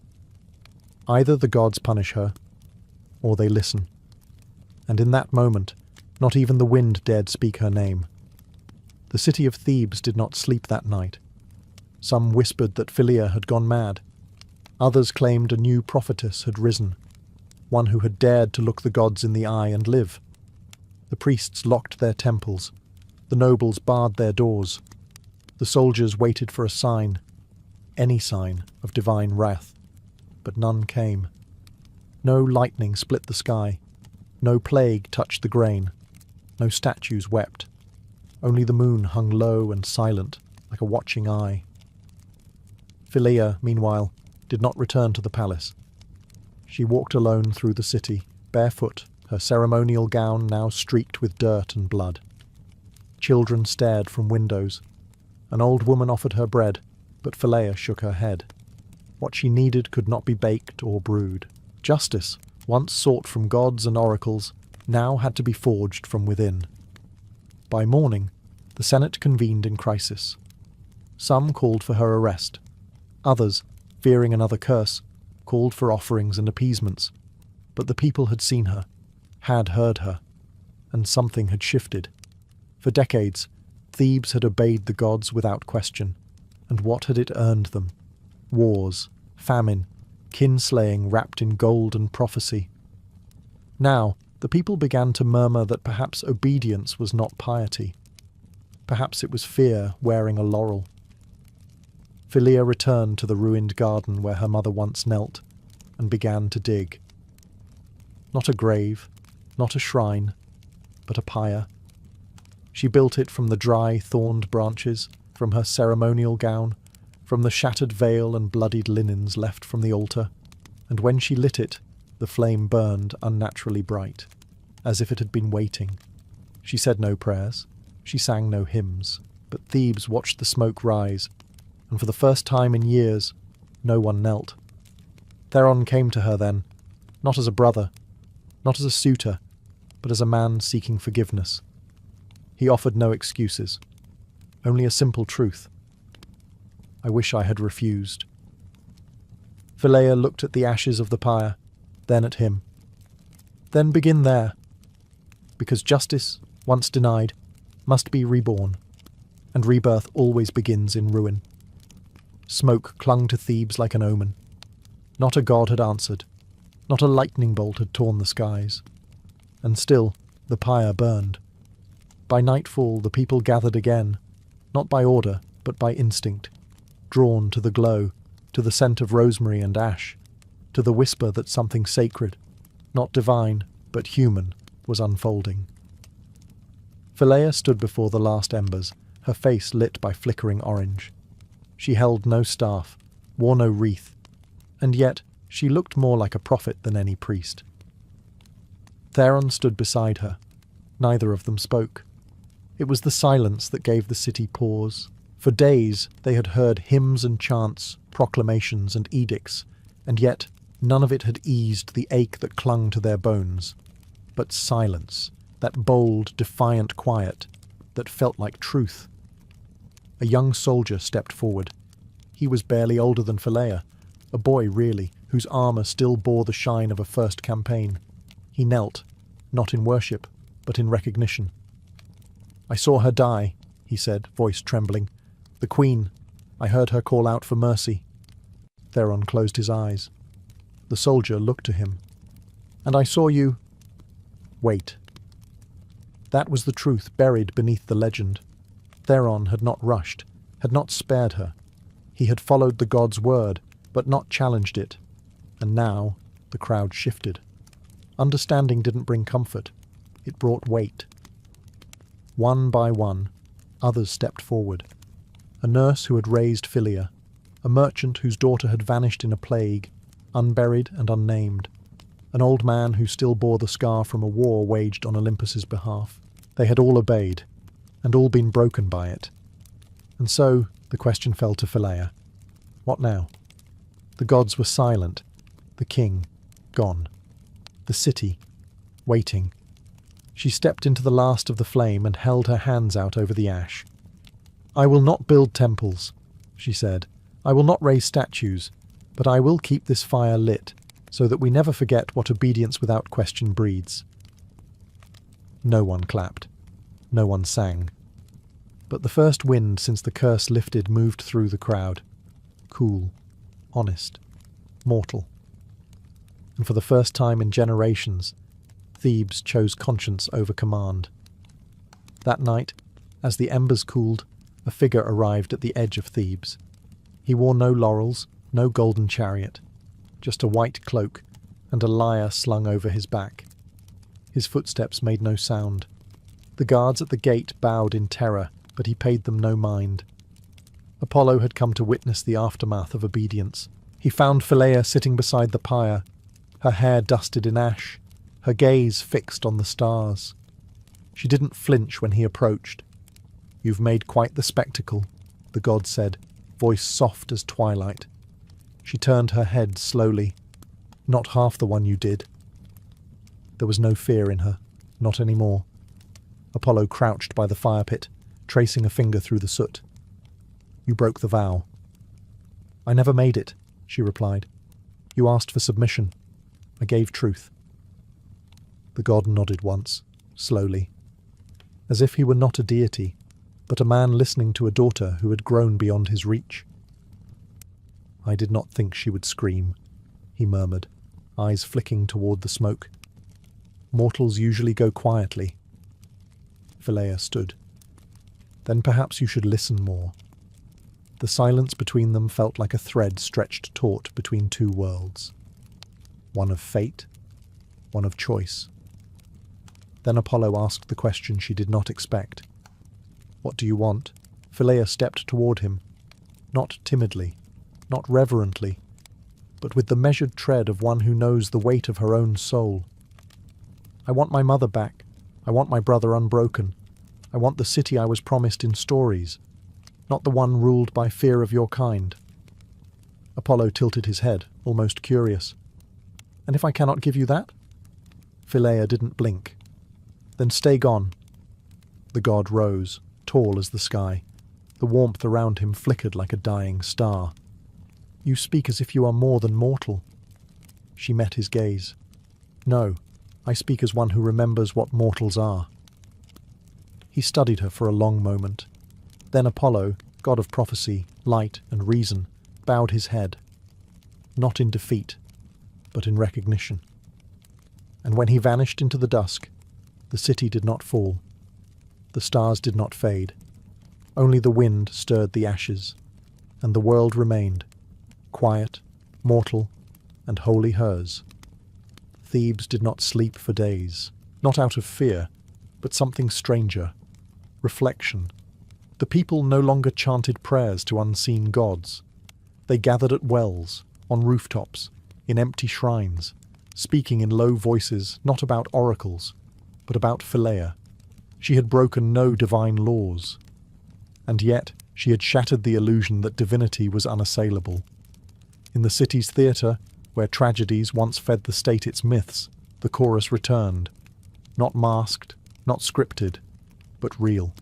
Either the gods punish her, or they listen. And in that moment, not even the wind dared speak her name. The city of Thebes did not sleep that night. Some whispered that Phileia had gone mad. Others claimed a new prophetess had risen, one who had dared to look the gods in the eye and live. The priests locked their temples. The nobles barred their doors. The soldiers waited for a sign, any sign of divine wrath, but none came. No lightning split the sky. No plague touched the grain. No statues wept. Only the moon hung low and silent, like a watching eye. Phileia, meanwhile, did not return to the palace. She walked alone through the city, barefoot, her ceremonial gown now streaked with dirt and blood. Children stared from windows. An old woman offered her bread, but Phileia shook her head. What she needed could not be baked or brewed. Justice, once sought from gods and oracles, now had to be forged from within. By morning, the Senate convened in crisis. Some called for her arrest. Others, fearing another curse, called for offerings and appeasements. But the people had seen her, had heard her, and something had shifted. For decades, Thebes had obeyed the gods without question, and what had it earned them? Wars, famine, kinslaying wrapped in gold and prophecy. Now, the people began to murmur that perhaps obedience was not piety. Perhaps it was fear wearing a laurel. Phileia returned to the ruined garden where her mother once knelt, and began to dig. Not a grave, not a shrine, but a pyre. She built it from the dry, thorned branches, from her ceremonial gown, from the shattered veil and bloodied linens left from the altar, and when she lit it, the flame burned unnaturally bright, as if it had been waiting. She said no prayers, she sang no hymns, but Thebes watched the smoke rise, and for the first time in years, no one knelt. Theron came to her then, not as a brother, not as a suitor, but as a man seeking forgiveness. He offered no excuses, only a simple truth. I wish I had refused. Phileia looked at the ashes of the pyre, then at him. Then begin there, because justice, once denied, must be reborn, and rebirth always begins in ruin. Smoke clung to Thebes like an omen. Not a god had answered, not a lightning bolt had torn the skies. And still, the pyre burned. By nightfall the people gathered again, not by order, but by instinct, drawn to the glow, to the scent of rosemary and ash, to the whisper that something sacred, not divine, but human, was unfolding. Phileia stood before the last embers, her face lit by flickering orange. She held no staff, wore no wreath, and yet she looked more like a prophet than any priest. Theron stood beside her. Neither of them spoke. It was the silence that gave the city pause. For days they had heard hymns and chants, proclamations and edicts, and yet none of it had eased the ache that clung to their bones. But silence, that bold, defiant quiet, that felt like truth. A young soldier stepped forward. He was barely older than Phileia, a boy really, whose armour still bore the shine of a first campaign. He knelt, not in worship, but in recognition. "I saw her die," he said, voice trembling. "The Queen. I heard her call out for mercy." Theron closed his eyes. The soldier looked to him. "And I saw you—" "Wait." That was the truth buried beneath the legend. Theron had not rushed, had not spared her. He had followed the god's word, but not challenged it. And now the crowd shifted. Understanding didn't bring comfort. It brought weight. One by one, others stepped forward. A nurse who had raised Phileia, a merchant whose daughter had vanished in a plague, unburied and unnamed, an old man who still bore the scar from a war waged on Olympus's behalf. They had all obeyed, and all been broken by it. And so the question fell to Phileia. What now? The gods were silent, the king gone, the city waiting. She stepped into the last of the flame and held her hands out over the ash. "I will not build temples," she said. "I will not raise statues, but I will keep this fire lit, so that we never forget what obedience without question breeds." No one clapped. No one sang. But the first wind since the curse lifted moved through the crowd. Cool, honest, mortal. And for the first time in generations, Thebes chose conscience over command. That night, as the embers cooled, a figure arrived at the edge of Thebes. He wore no laurels, no golden chariot, just a white cloak and a lyre slung over his back. His footsteps made no sound. The guards at the gate bowed in terror, but he paid them no mind. Apollo had come to witness the aftermath of obedience. He found Phileia sitting beside the pyre, her hair dusted in ash, her gaze fixed on the stars. She didn't flinch when he approached. "You've made quite the spectacle," the god said, voice soft as twilight. She turned her head slowly. "Not half the one you did." There was no fear in her, not anymore. Apollo crouched by the fire pit, tracing a finger through the soot. "You broke the vow." "I never made it," she replied. "You asked for submission. I gave truth." The god nodded once, slowly, as if he were not a deity, but a man listening to a daughter who had grown beyond his reach. "I did not think she would scream," he murmured, eyes flicking toward the smoke. "Mortals usually go quietly." Phileia stood. "Then perhaps you should listen more." The silence between them felt like a thread stretched taut between two worlds. One of fate, one of choice. Then Apollo asked the question she did not expect. "What do you want?" Phileia stepped toward him, not timidly, not reverently, but with the measured tread of one who knows the weight of her own soul. "I want my mother back. I want my brother unbroken. I want the city I was promised in stories, not the one ruled by fear of your kind." Apollo tilted his head, almost curious. "And if I cannot give you that?" Phileia didn't blink. "Then stay gone." The god rose, tall as the sky. The warmth around him flickered like a dying star. "You speak as if you are more than mortal." She met his gaze. "No, I speak as one who remembers what mortals are." He studied her for a long moment. Then Apollo, god of prophecy, light, and reason, bowed his head. Not in defeat, but in recognition. And when he vanished into the dusk, the city did not fall. The stars did not fade. Only the wind stirred the ashes, and the world remained, quiet, mortal, and wholly hers. Thebes did not sleep for days, not out of fear, but something stranger, reflection. The people no longer chanted prayers to unseen gods. They gathered at wells, on rooftops, in empty shrines, speaking in low voices not about oracles, but about Phileia. She had broken no divine laws. And yet she had shattered the illusion that divinity was unassailable. In the city's theatre, where tragedies once fed the state its myths, the chorus returned. Not masked, not scripted, but real.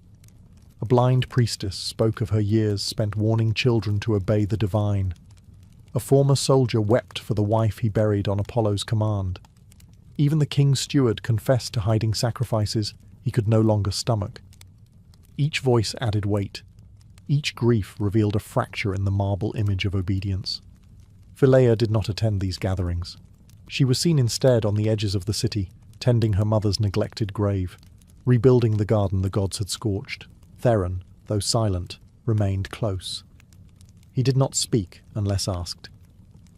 A blind priestess spoke of her years spent warning children to obey the divine. A former soldier wept for the wife he buried on Apollo's command. Even the king's steward confessed to hiding sacrifices he could no longer stomach. Each voice added weight. Each grief revealed a fracture in the marble image of obedience. Phileia did not attend these gatherings. She was seen instead on the edges of the city, tending her mother's neglected grave, rebuilding the garden the gods had scorched. Theron, though silent, remained close. He did not speak unless asked.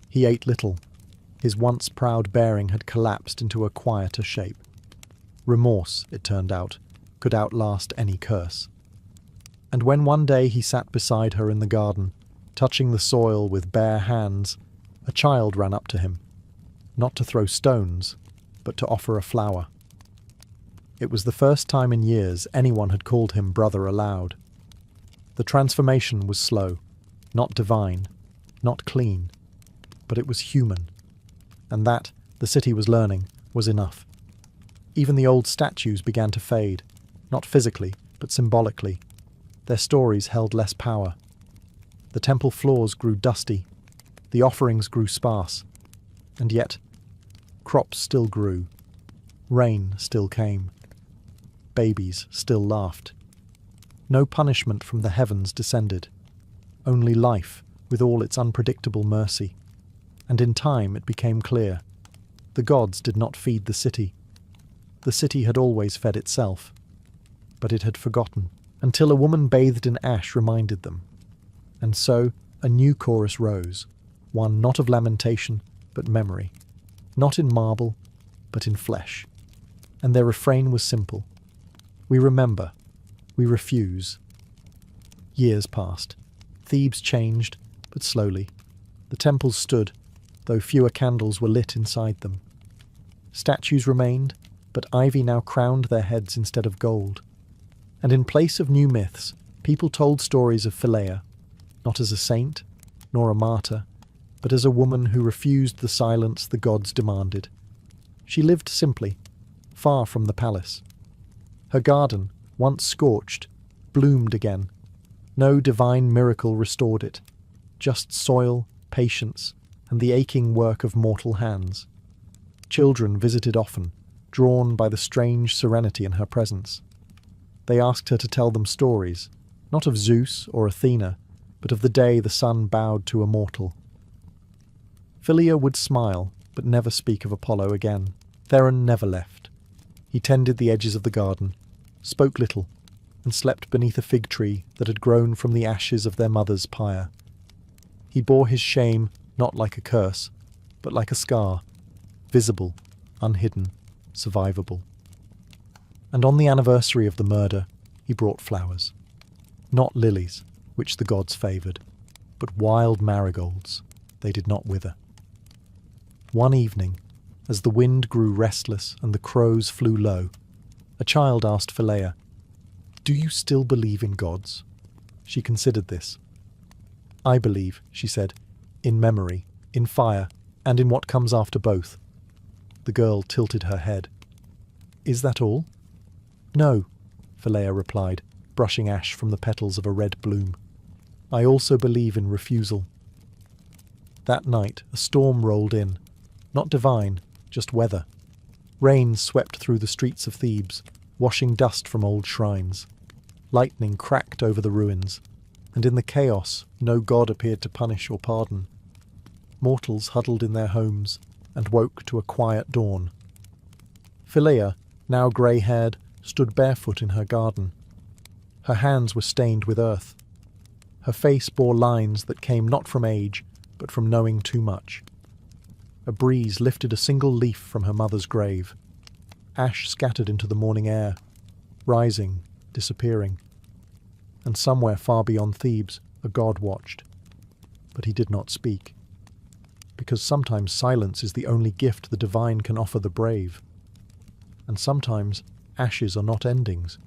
He ate little. His once proud bearing had collapsed into a quieter shape. Remorse, it turned out, could outlast any curse. And when one day he sat beside her in the garden, touching the soil with bare hands, a child ran up to him, not to throw stones, but to offer a flower. It was the first time in years anyone had called him brother aloud. The transformation was slow, not divine, not clean, but it was human. And that, the city was learning, was enough. Even the old statues began to fade, not physically, but symbolically. Their stories held less power. The temple floors grew dusty, the offerings grew sparse, and yet crops still grew, rain still came, babies still laughed. No punishment from the heavens descended, only life with all its unpredictable mercy. And in time it became clear. The gods did not feed the city. The city had always fed itself, but it had forgotten, until a woman bathed in ash reminded them. And so a new chorus rose, one not of lamentation, but memory, not in marble, but in flesh. And their refrain was simple. We remember, we refuse. Years passed. Thebes changed, but slowly. The temples stood, though fewer candles were lit inside them. Statues remained, but ivy now crowned their heads instead of gold. And in place of new myths, people told stories of Phileia, not as a saint, nor a martyr, but as a woman who refused the silence the gods demanded. She lived simply, far from the palace. Her garden, once scorched, bloomed again. No divine miracle restored it, just soil, patience, and the aching work of mortal hands. Children visited often, drawn by the strange serenity in her presence. They asked her to tell them stories, not of Zeus or Athena, but of the day the sun bowed to a mortal. Phileia would smile, but never speak of Apollo again. Theron never left. He tended the edges of the garden, spoke little, and slept beneath a fig tree that had grown from the ashes of their mother's pyre. He bore his shame not like a curse, but like a scar, visible, unhidden, survivable. And on the anniversary of the murder, he brought flowers. Not lilies, which the gods favoured, but wild marigolds. They did not wither. One evening, as the wind grew restless and the crows flew low, a child asked Phileia, "Do you still believe in gods?" She considered this. "I believe," she said, "in memory, in fire, and in what comes after both." The girl tilted her head. "Is that all?" "No," Phileia replied, brushing ash from the petals of a red bloom. "I also believe in refusal." That night a storm rolled in, not divine, just weather. Rain swept through the streets of Thebes, washing dust from old shrines. Lightning cracked over the ruins, and in the chaos no god appeared to punish or pardon. Mortals huddled in their homes and woke to a quiet dawn. Phileia, now grey-haired, stood barefoot in her garden. Her hands were stained with earth. Her face bore lines that came not from age, but from knowing too much. A breeze lifted a single leaf from her mother's grave. Ash scattered into the morning air, rising, disappearing. And somewhere far beyond Thebes, a god watched. But he did not speak. Because sometimes silence is the only gift the divine can offer the brave. And sometimes ashes are not endings.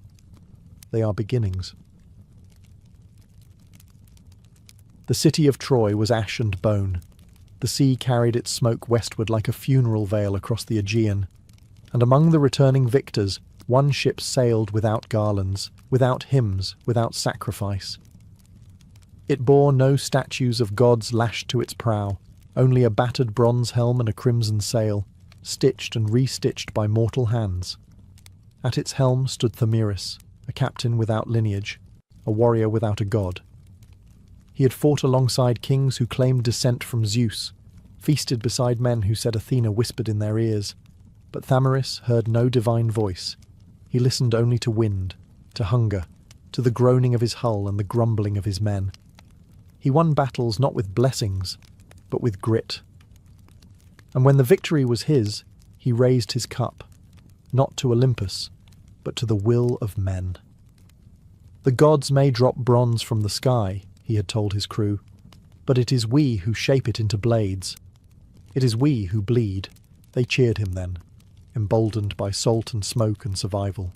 They are beginnings. The city of Troy was ash and bone. The sea carried its smoke westward like a funeral veil across the Aegean, and among the returning victors, one ship sailed without garlands, without hymns, without sacrifice. It bore no statues of gods lashed to its prow, only a battered bronze helm and a crimson sail, stitched and restitched by mortal hands. At its helm stood Thamyris, a captain without lineage, a warrior without a god. He had fought alongside kings who claimed descent from Zeus, feasted beside men who said Athena whispered in their ears. But Thamyris heard no divine voice. He listened only to wind, to hunger, to the groaning of his hull and the grumbling of his men. He won battles not with blessings, but with grit. And when the victory was his, he raised his cup, not to Olympus, but to the will of men. The gods may drop bronze from the sky, he had told his crew, but it is we who shape it into blades. It is we who bleed. They cheered him then, emboldened by salt and smoke and survival.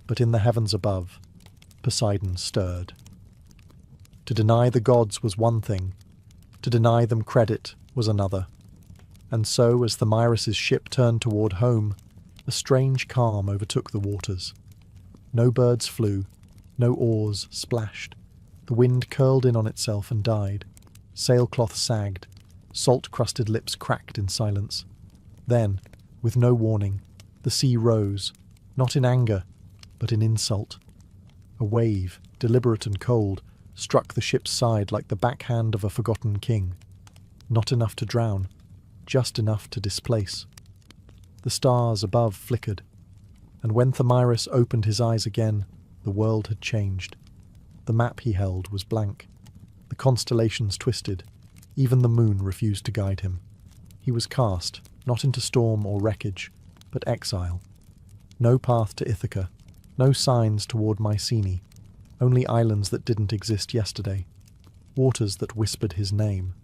But in the heavens above, Poseidon stirred. To deny the gods was one thing, to deny them credit was another. And so, as Thamyris' ship turned toward home, a strange calm overtook the waters. No birds flew, no oars splashed. The wind curled in on itself and died. Sailcloth sagged. Salt-crusted lips cracked in silence. Then, with no warning, the sea rose, not in anger, but in insult. A wave, deliberate and cold, struck the ship's side like the backhand of a forgotten king. Not enough to drown, just enough to displace. The stars above flickered, and when Thamyris opened his eyes again, the world had changed. The map he held was blank. The constellations twisted. Even the moon refused to guide him. He was cast, not into storm or wreckage, but exile. No path to Ithaca, no signs toward Mycenae, only islands that didn't exist yesterday, waters that whispered his name.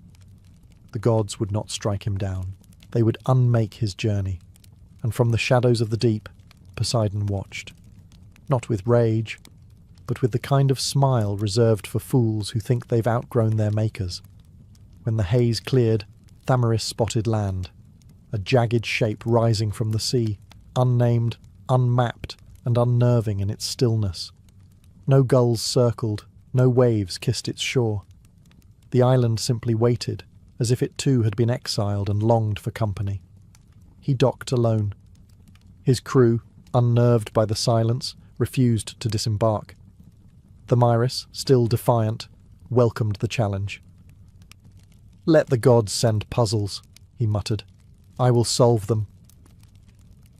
The gods would not strike him down. They would unmake his journey. And from the shadows of the deep, Poseidon watched. Not with rage, but with the kind of smile reserved for fools who think they've outgrown their makers. When the haze cleared, Thamyris spotted land, a jagged shape rising from the sea, unnamed, unmapped, and unnerving in its stillness. No gulls circled, no waves kissed its shore. The island simply waited, as if it too had been exiled and longed for company. He docked alone. His crew, unnerved by the silence, refused to disembark. Thamyris, still defiant, welcomed the challenge. "Let the gods send puzzles," he muttered. "I will solve them."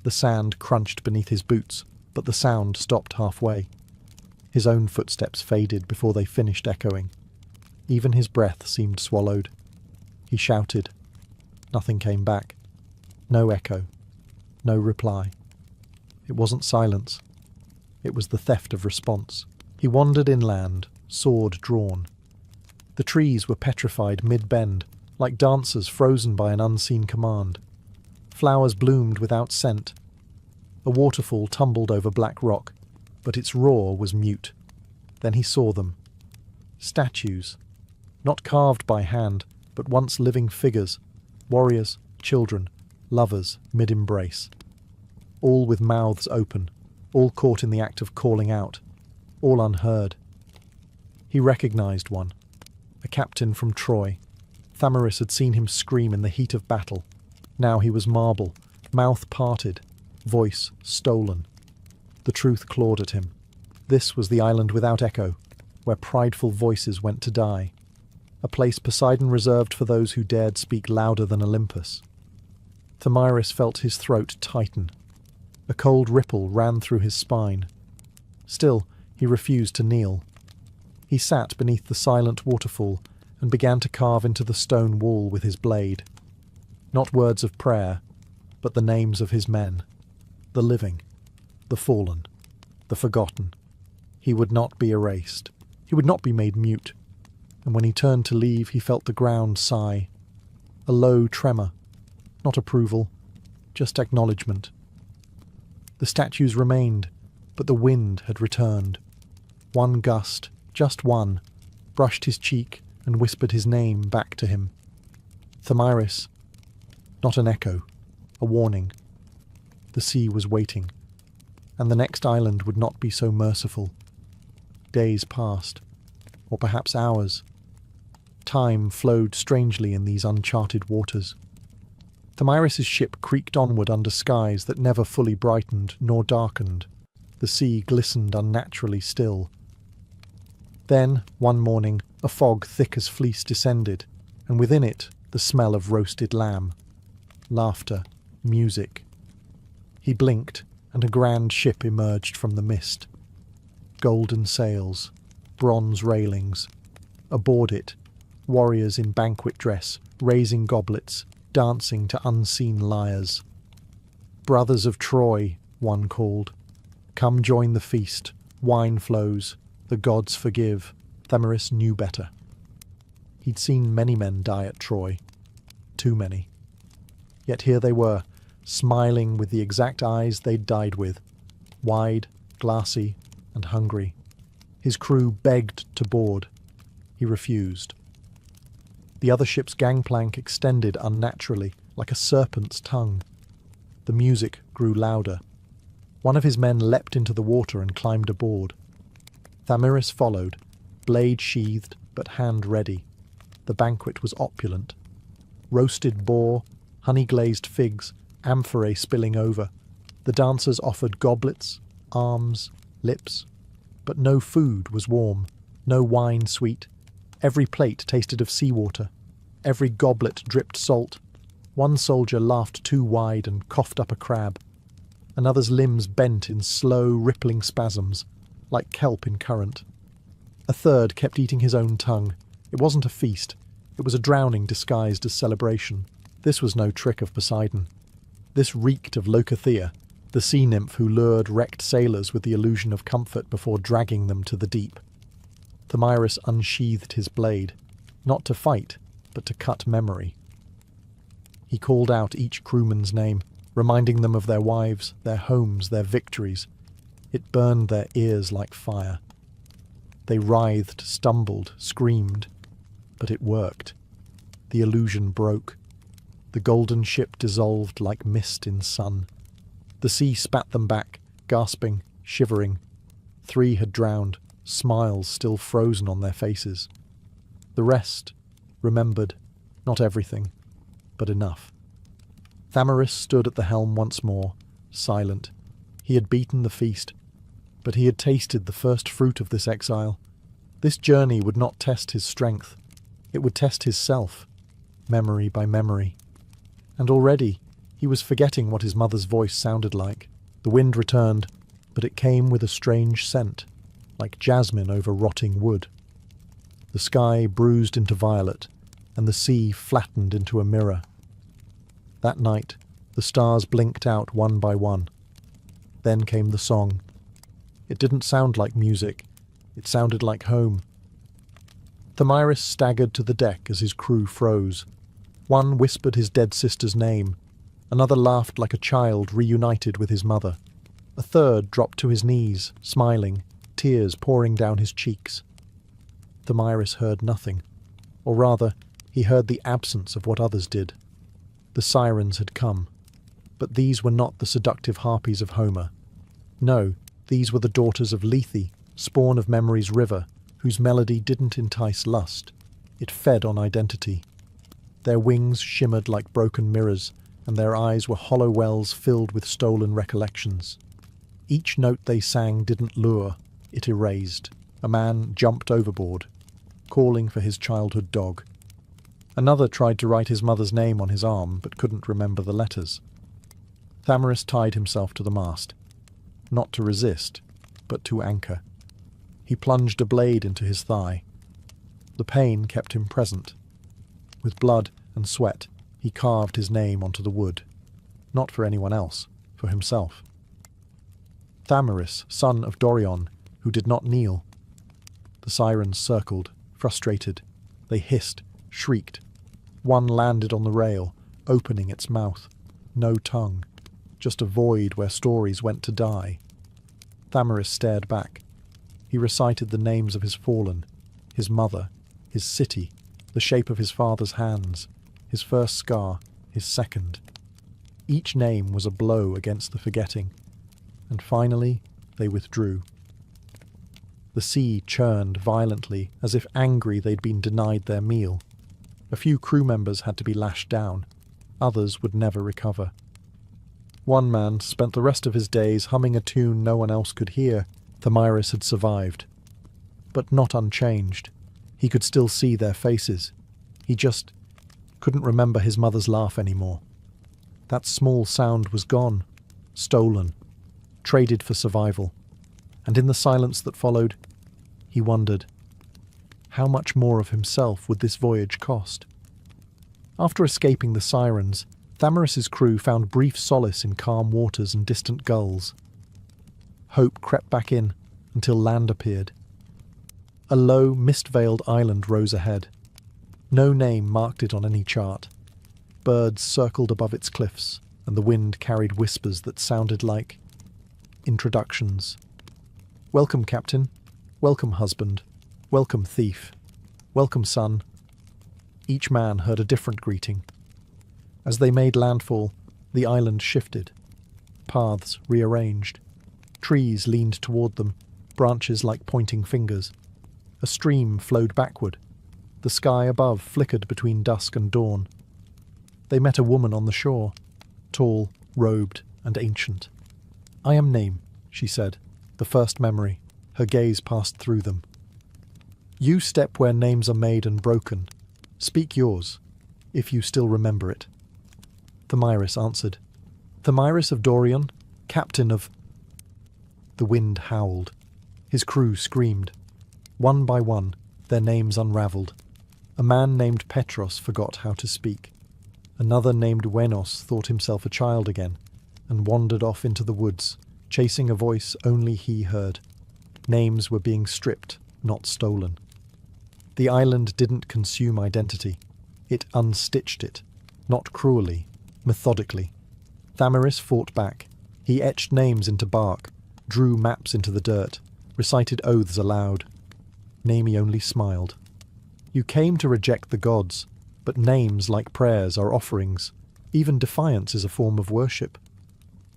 The sand crunched beneath his boots, but the sound stopped halfway. His own footsteps faded before they finished echoing. Even his breath seemed swallowed. He shouted. Nothing came back. No echo. No reply. It wasn't silence. It was the theft of response. He wandered inland, sword drawn. The trees were petrified mid-bend, like dancers frozen by an unseen command. Flowers bloomed without scent. A waterfall tumbled over black rock, but its roar was mute. Then he saw them. Statues, not carved by hand, but once living figures, warriors, children, lovers mid-embrace. All with mouths open, all caught in the act of calling out, all unheard. He recognized one, a captain from Troy. Thamyris had seen him scream in the heat of battle. Now he was marble, mouth parted, voice stolen. The truth clawed at him. This was the island without echo, where prideful voices went to die. A place Poseidon reserved for those who dared speak louder than Olympus. Thamyris felt his throat tighten. A cold ripple ran through his spine. Still, he refused to kneel. He sat beneath the silent waterfall and began to carve into the stone wall with his blade. Not words of prayer, but the names of his men. The living, the fallen, the forgotten. He would not be erased. He would not be made mute. And when he turned to leave, he felt the ground sigh. A low tremor. Not approval, just acknowledgement. The statues remained, but the wind had returned. One gust, just one, brushed his cheek and whispered his name back to him. Thamyris. Not an echo, a warning. The sea was waiting, and the next island would not be so merciful. Days passed, or perhaps hours. Time flowed strangely in these uncharted waters. Thamyris' ship creaked onward under skies that never fully brightened nor darkened. The sea glistened unnaturally still. Then, one morning, a fog thick as fleece descended, and within it the smell of roasted lamb. Laughter, music. He blinked, and a grand ship emerged from the mist. Golden sails, bronze railings. Aboard it, warriors in banquet dress, raising goblets, dancing to unseen lyres. "Brothers of Troy," one called. "Come join the feast. Wine flows. The gods forgive." Thamyris knew better. He'd seen many men die at Troy. Too many. Yet here they were, smiling with the exact eyes they'd died with. Wide, glassy, and hungry. His crew begged to board. He refused. The other ship's gangplank extended unnaturally, like a serpent's tongue. The music grew louder. One of his men leapt into the water and climbed aboard. Thamyris followed, blade sheathed but hand ready. The banquet was opulent. Roasted boar, honey-glazed figs, amphorae spilling over. The dancers offered goblets, arms, lips. But no food was warm, no wine sweet. Every plate tasted of seawater. Every goblet dripped salt. One soldier laughed too wide and coughed up a crab. Another's limbs bent in slow, rippling spasms, like kelp in current. A third kept eating his own tongue. It wasn't a feast. It was a drowning disguised as celebration. This was no trick of Poseidon. This reeked of Locathea, the sea nymph who lured wrecked sailors with the illusion of comfort before dragging them to the deep. Thamyris unsheathed his blade, not to fight, but to cut memory. He called out each crewman's name, reminding them of their wives, their homes, their victories. It burned their ears like fire. They writhed, stumbled, screamed, but it worked. The illusion broke. The golden ship dissolved like mist in sun. The sea spat them back, gasping, shivering. 3 had drowned, smiles still frozen on their faces. The rest remembered, not everything, but enough. Thamaris stood at the helm once more, silent. He had beaten the feast, but he had tasted the first fruit of this exile. This journey would not test his strength. It would test his self, memory by memory. And already he was forgetting what his mother's voice sounded like. The wind returned, but it came with a strange scent, like jasmine over rotting wood. The sky bruised into violet, and the sea flattened into a mirror. That night, the stars blinked out one by one. Then came the song. It didn't sound like music. It sounded like home. Thamiris staggered to the deck as his crew froze. One whispered his dead sister's name. Another laughed like a child reunited with his mother. A third dropped to his knees, smiling, tears pouring down his cheeks. Thamiris heard nothing. Or rather, he heard the absence of what others did. The sirens had come. But these were not the seductive harpies of Homer. No, these were the daughters of Lethe, spawn of memory's river, whose melody didn't entice lust. It fed on identity. Their wings shimmered like broken mirrors, and their eyes were hollow wells filled with stolen recollections. Each note they sang didn't lure, it erased. A man jumped overboard, calling for his childhood dog. Another tried to write his mother's name on his arm, but couldn't remember the letters. Thamiris tied himself to the mast, not to resist, but to anchor. He plunged a blade into his thigh. The pain kept him present. With blood and sweat, he carved his name onto the wood. Not for anyone else, for himself. Thamiris, son of Dorion, who did not kneel. The sirens circled, frustrated. They hissed, shrieked. One landed on the rail, opening its mouth. No tongue. Just a void where stories went to die. Thamiris stared back. He recited the names of his fallen, his mother, his city, the shape of his father's hands, his first scar, his second. Each name was a blow against the forgetting, and finally they withdrew. The sea churned violently, as if angry they'd been denied their meal. A few crew members had to be lashed down. Others would never recover. One man spent the rest of his days humming a tune no one else could hear. Thamiris had survived. But not unchanged. He could still see their faces. He just couldn't remember his mother's laugh anymore. That small sound was gone, stolen, traded for survival. And in the silence that followed, he wondered, how much more of himself would this voyage cost? After escaping the sirens, Thamiris's crew found brief solace in calm waters and distant gulls. Hope crept back in until land appeared. A low, mist-veiled island rose ahead. No name marked it on any chart. Birds circled above its cliffs, and the wind carried whispers that sounded like introductions. Welcome, Captain. Welcome, husband. Welcome, thief. Welcome, son. Each man heard a different greeting. As they made landfall, the island shifted. Paths rearranged. Trees leaned toward them, branches like pointing fingers. A stream flowed backward. The sky above flickered between dusk and dawn. They met a woman on the shore, tall, robed, and ancient. "I am Name," she said, the first memory. Her gaze passed through them. "You step where names are made and broken. Speak yours, if you still remember it." Thamiris answered. "Thamiris of Dorion, captain of—" The wind howled. His crew screamed. One by one, their names unravelled. A man named Petros forgot how to speak. Another named Wenos thought himself a child again, and wandered off into the woods, chasing a voice only he heard. Names were being stripped, not stolen. The island didn't consume identity. It unstitched it. Not cruelly, methodically. Thamiris fought back. He etched names into bark, drew maps into the dirt, recited oaths aloud. Naomi only smiled. You came to reject the gods, but names, like prayers, are offerings. Even defiance is a form of worship.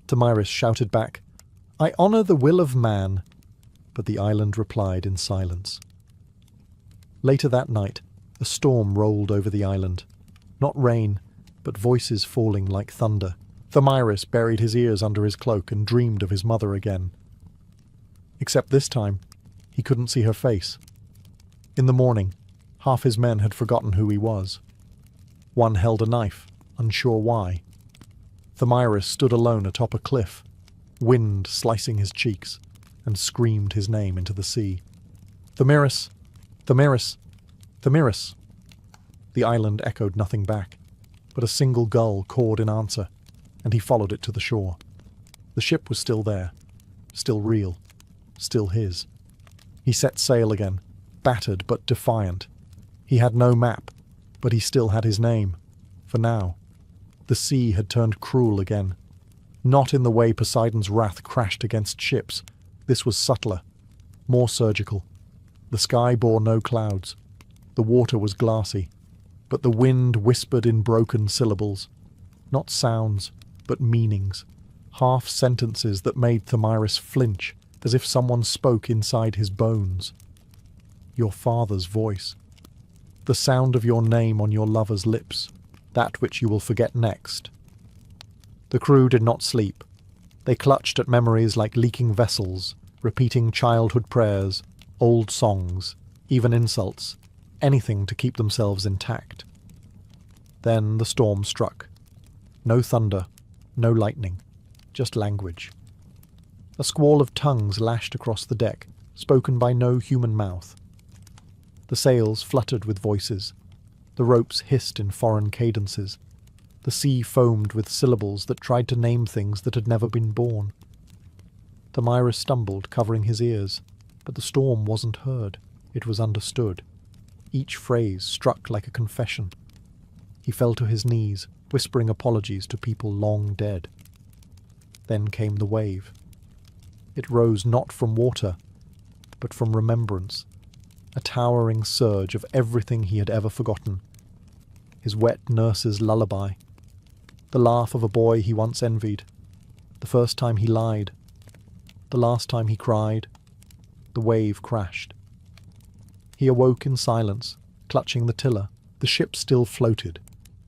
Thamiris shouted back, I honour the will of man, but the island replied in silence. Later that night, a storm rolled over the island. Not rain, but voices falling like thunder. Thamiris buried his ears under his cloak and dreamed of his mother again. Except this time, he couldn't see her face. In the morning, half his men had forgotten who he was. One held a knife, unsure why. Thamiris stood alone atop a cliff, wind slicing his cheeks, and screamed his name into the sea. Thamiris! Thamiris! Thamiris! The island echoed nothing back, but a single gull cawed in answer, and he followed it to the shore. The ship was still there, still real, still his. He set sail again, battered but defiant. He had no map, but he still had his name, for now. The sea had turned cruel again. Not in the way Poseidon's wrath crashed against ships. This was subtler, more surgical. The sky bore no clouds. The water was glassy, but the wind whispered in broken syllables. Not sounds, but meanings. Half sentences that made Thamiris flinch, as if someone spoke inside his bones. Your father's voice. The sound of your name on your lover's lips. That which you will forget next. The crew did not sleep. They clutched at memories like leaking vessels, repeating childhood prayers, old songs, even insults, anything to keep themselves intact. Then the storm struck. No thunder, no lightning, just language. A squall of tongues lashed across the deck, spoken by no human mouth. The sails fluttered with voices. The ropes hissed in foreign cadences. The sea foamed with syllables that tried to name things that had never been born. Thamiris stumbled, covering his ears, but the storm wasn't heard. It was understood. Each phrase struck like a confession. He fell to his knees, whispering apologies to people long dead. Then came the wave. It rose not from water, but from remembrance, a towering surge of everything he had ever forgotten. His wet nurse's lullaby, the laugh of a boy he once envied, the first time he lied, the last time he cried. The wave crashed. He awoke in silence, clutching the tiller. The ship still floated,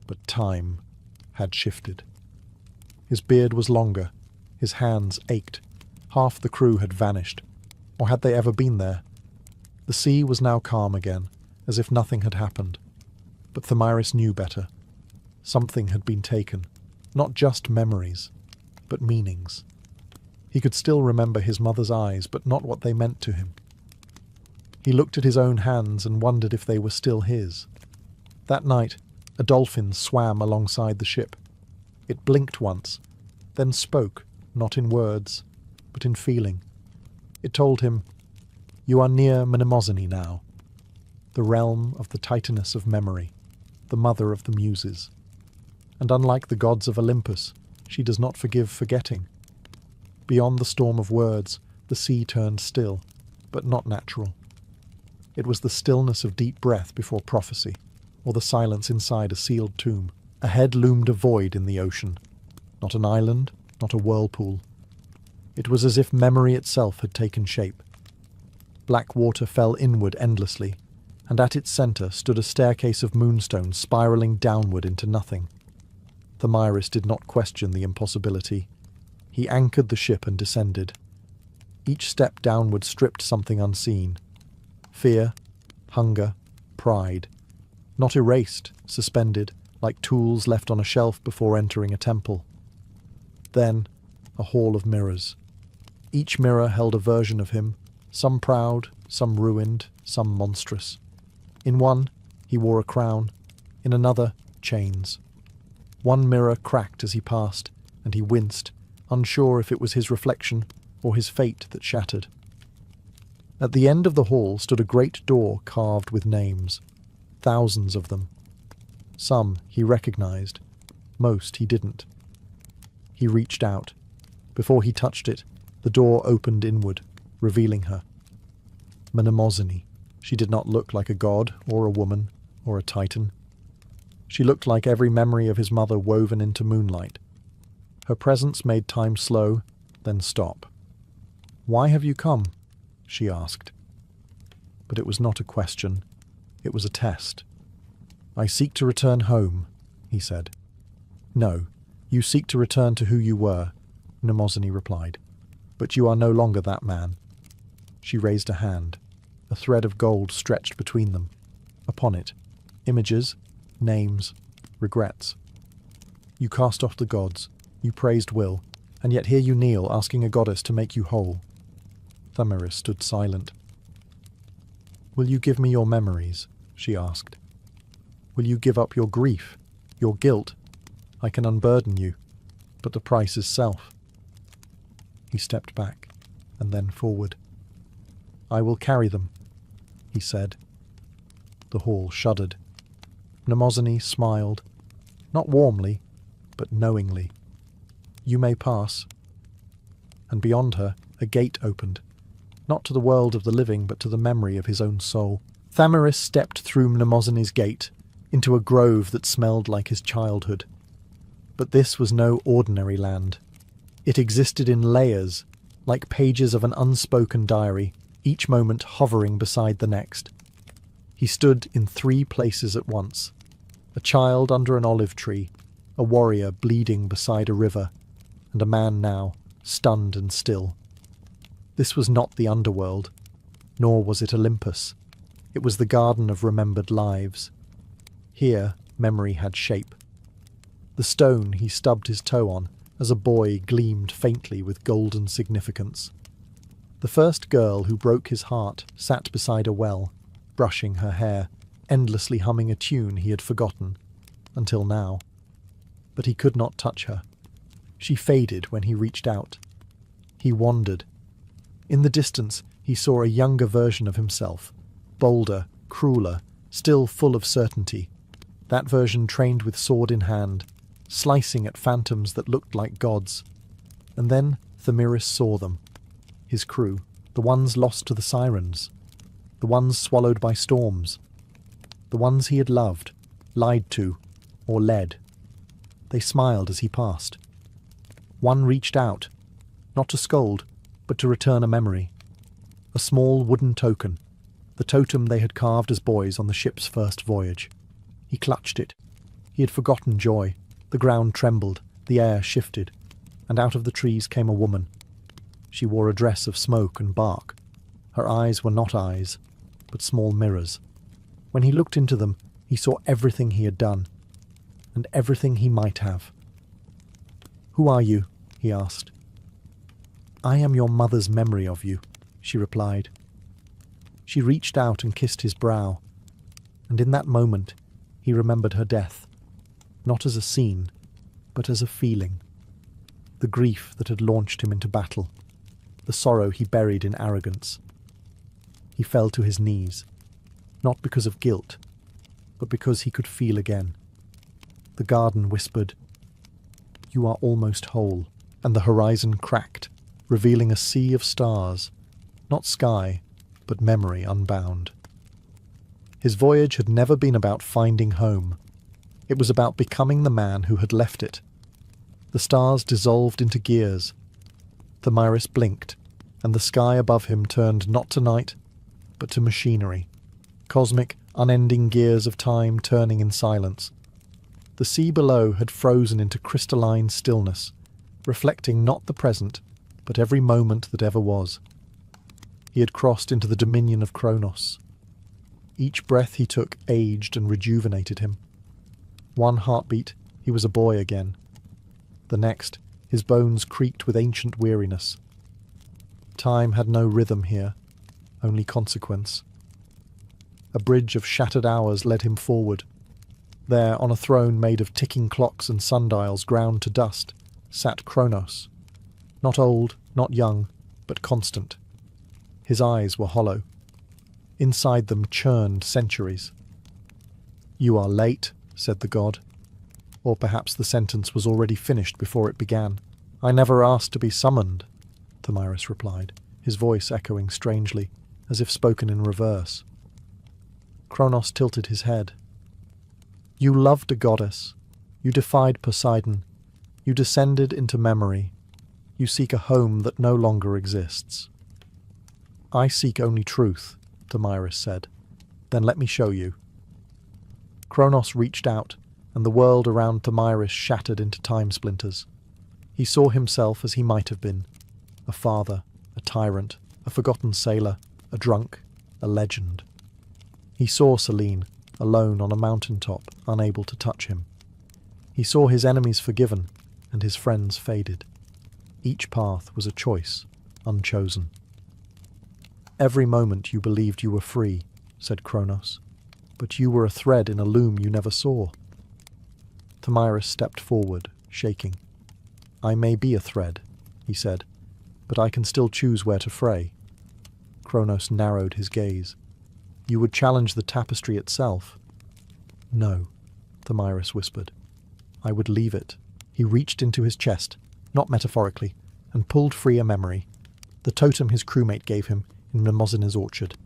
but time had shifted. His beard was longer, his hands ached. Half the crew had vanished, or had they ever been there? The sea was now calm again, as if nothing had happened. But Thamiris knew better. Something had been taken, not just memories, but meanings. He could still remember his mother's eyes, but not what they meant to him. He looked at his own hands and wondered if they were still his. That night, a dolphin swam alongside the ship. It blinked once, then spoke, not in words, but in feeling. It told him, "You are near Mnemosyne now, the realm of the Titaness of memory, the mother of the muses. And unlike the gods of Olympus, she does not forgive forgetting." Beyond the storm of words, the sea turned still, but not natural. It was the stillness of deep breath before prophecy, or the silence inside a sealed tomb. Ahead loomed a void in the ocean. Not an island, not a whirlpool. It was as if memory itself had taken shape. Black water fell inward endlessly, and at its centre stood a staircase of moonstone spiralling downward into nothing. Thamiris did not question the impossibility. He anchored the ship and descended. Each step downward stripped something unseen. Fear, hunger, pride. Not erased, suspended, like tools left on a shelf before entering a temple. Then, a hall of mirrors. Each mirror held a version of him, some proud, some ruined, some monstrous. In one, he wore a crown. In another, chains. One mirror cracked as he passed, and he winced, unsure if it was his reflection or his fate that shattered. At the end of the hall stood a great door carved with names. Thousands of them. Some he recognized, Most he didn't. He reached out. Before he touched it, the door opened inward, revealing her. Mnemosyne. She did not look like a god or a woman or a titan. She looked like every memory of his mother woven into moonlight. Her presence made time slow, then stop. "Why have you come?" she asked. But it was not a question. It was a test. "I seek to return home," he said. "No, you seek to return to who you were," Mnemosyne replied. "But you are no longer that man." She raised a hand. A thread of gold stretched between them. Upon it, images, names, regrets. "You cast off the gods, you praised will, and yet here you kneel asking a goddess to make you whole." Thamiris stood silent. "Will you give me your memories?" she asked. "Will you give up your grief, your guilt? I can unburden you, but the price is self." He stepped back, and then forward. "I will carry them," he said. The hall shuddered. Mnemosyne smiled, not warmly, but knowingly. "You may pass." And beyond her, a gate opened, not to the world of the living, but to the memory of his own soul. Thamiris stepped through Mnemosyne's gate, into a grove that smelled like his childhood. But this was no ordinary land. It existed in layers, like pages of an unspoken diary, each moment hovering beside the next. He stood in 3 places at once: a child under an olive tree, a warrior bleeding beside a river, and a man now, stunned and still. This was not the underworld, nor was it Olympus. It was the garden of remembered lives. Here, memory had shape. The stone he stubbed his toe on as a boy gleamed faintly with golden significance. The first girl who broke his heart sat beside a well, brushing her hair, endlessly humming a tune he had forgotten, until now. But he could not touch her. She faded when he reached out. He wandered. In the distance, he saw a younger version of himself, bolder, crueler, still full of certainty. That version trained with sword in hand, slicing at phantoms that looked like gods. And then Thamiris saw them. His crew, the ones lost to the sirens, the ones swallowed by storms, the ones he had loved, lied to, or led. They smiled as he passed. One reached out, not to scold, but to return a memory. A small wooden token, the totem they had carved as boys on the ship's first voyage. He clutched it. He had forgotten joy. The ground trembled, the air shifted, and out of the trees came a woman. She wore a dress of smoke and bark. Her eyes were not eyes, but small mirrors. When he looked into them, he saw everything he had done, and everything he might have. "Who are you?" he asked. "I am your mother's memory of you," she replied. She reached out and kissed his brow, and in that moment he remembered her death, not as a scene, but as a feeling. The grief that had launched him into battle, the sorrow he buried in arrogance. He fell to his knees, not because of guilt, but because he could feel again. The garden whispered, "You are almost whole," and the horizon cracked, revealing a sea of stars, not sky, but memory unbound. His voyage had never been about finding home. It was about becoming the man who had left it. The stars dissolved into gears. Thamiris blinked, and the sky above him turned not to night, but to machinery. Cosmic, unending gears of time turning in silence. The sea below had frozen into crystalline stillness, reflecting not the present, but every moment that ever was. He had crossed into the dominion of Kronos. Each breath he took aged and rejuvenated him. One heartbeat, he was a boy again. The next, his bones creaked with ancient weariness. Time had no rhythm here, only consequence. A bridge of shattered hours led him forward. There, on a throne made of ticking clocks and sundials ground to dust, sat Kronos. Not old, not young, but constant. His eyes were hollow. Inside them churned centuries. "You are late," said the god. Or perhaps the sentence was already finished before it began. "I never asked to be summoned," Thamyris replied, his voice echoing strangely, as if spoken in reverse. Kronos tilted his head. "You loved a goddess. You defied Poseidon. You descended into memory. You seek a home that no longer exists." "I seek only truth," Thamyris said. "Then let me show you." Kronos reached out, and the world around Thamyris shattered into time splinters. He saw himself as he might have been: a father, a tyrant, a forgotten sailor, a drunk, a legend. He saw Selene, alone on a mountaintop, unable to touch him. He saw his enemies forgiven, and his friends faded. Each path was a choice, unchosen. "Every moment you believed you were free," said Kronos, "but you were a thread in a loom you never saw." Thamyris stepped forward, shaking. "I may be a thread," he said, "but I can still choose where to fray." Kronos narrowed his gaze. "You would challenge the tapestry itself?" "No," Thamyris whispered. "I would leave it." He reached into his chest, not metaphorically, and pulled free a memory, the totem his crewmate gave him in Mnemosyne's orchard.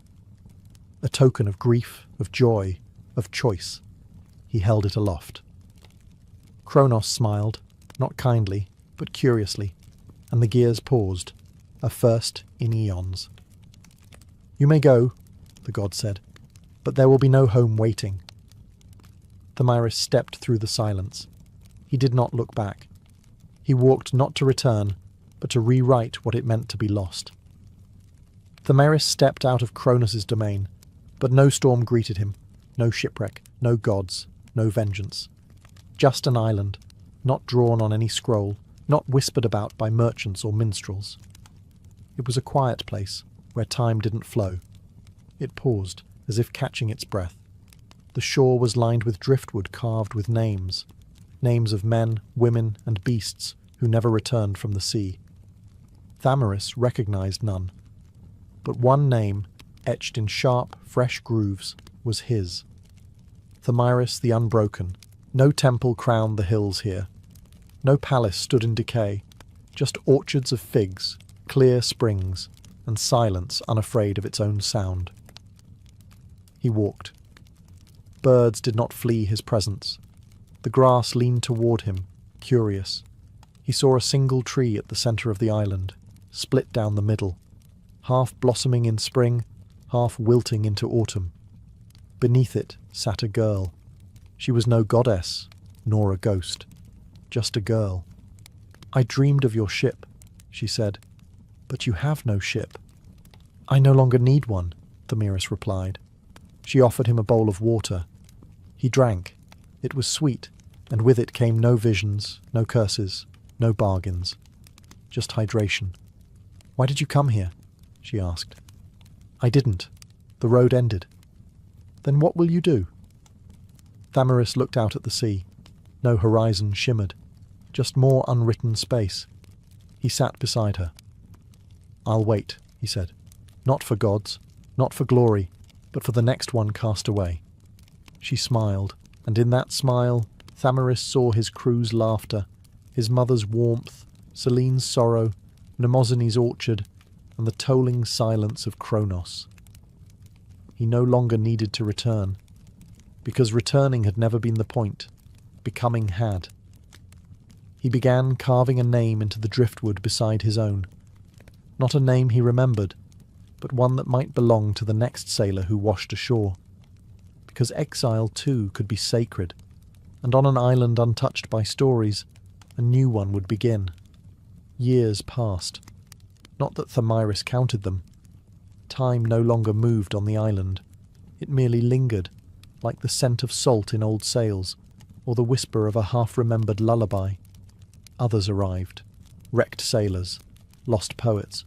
A token of grief, of joy, of choice. He held it aloft. Kronos smiled, not kindly, but curiously, and the gears paused, a first in eons. "You may go," the god said, "but there will be no home waiting." Thamyris stepped through the silence. He did not look back. He walked not to return, but to rewrite what it meant to be lost. Thamyris stepped out of Kronos' domain, but no storm greeted him, no shipwreck, no gods, no vengeance. Just an island, not drawn on any scroll, not whispered about by merchants or minstrels. It was a quiet place, where time didn't flow. It paused, as if catching its breath. The shore was lined with driftwood carved with names of men, women, and beasts who never returned from the sea. Thamyris recognized none. But one name, etched in sharp, fresh grooves, was his. Thamyris the Unbroken. No temple crowned the hills here. No palace stood in decay, just orchards of figs, clear springs, and silence unafraid of its own sound. He walked. Birds did not flee his presence. The grass leaned toward him, curious. He saw a single tree at the centre of the island, split down the middle, half blossoming in spring, half wilting into autumn. Beneath it sat a girl. She was no goddess, nor a ghost, just a girl. "I dreamed of your ship," she said, "but you have no ship." "I no longer need one," Thamyris replied. She offered him a bowl of water. He drank. It was sweet, and with it came no visions, no curses, no bargains. Just hydration. "Why did you come here?" she asked. "I didn't. The road ended." "Then what will you do?" Thamyris looked out at the sea. No horizon shimmered, just more unwritten space. He sat beside her. "I'll wait," he said. "Not for gods, not for glory, but for the next one cast away." She smiled, and in that smile Thamyris saw his crew's laughter, his mother's warmth, Selene's sorrow, Mnemosyne's orchard, and the tolling silence of Kronos. He no longer needed to return, because returning had never been the point. Becoming had. He began carving a name into the driftwood beside his own. Not a name he remembered, but one that might belong to the next sailor who washed ashore. Because exile too could be sacred, and on an island untouched by stories, a new one would begin. Years passed. Not that Thamyris counted them. Time no longer moved on the island. It merely lingered, like the scent of salt in old sails, or the whisper of a half-remembered lullaby. Others arrived. Wrecked sailors, lost poets,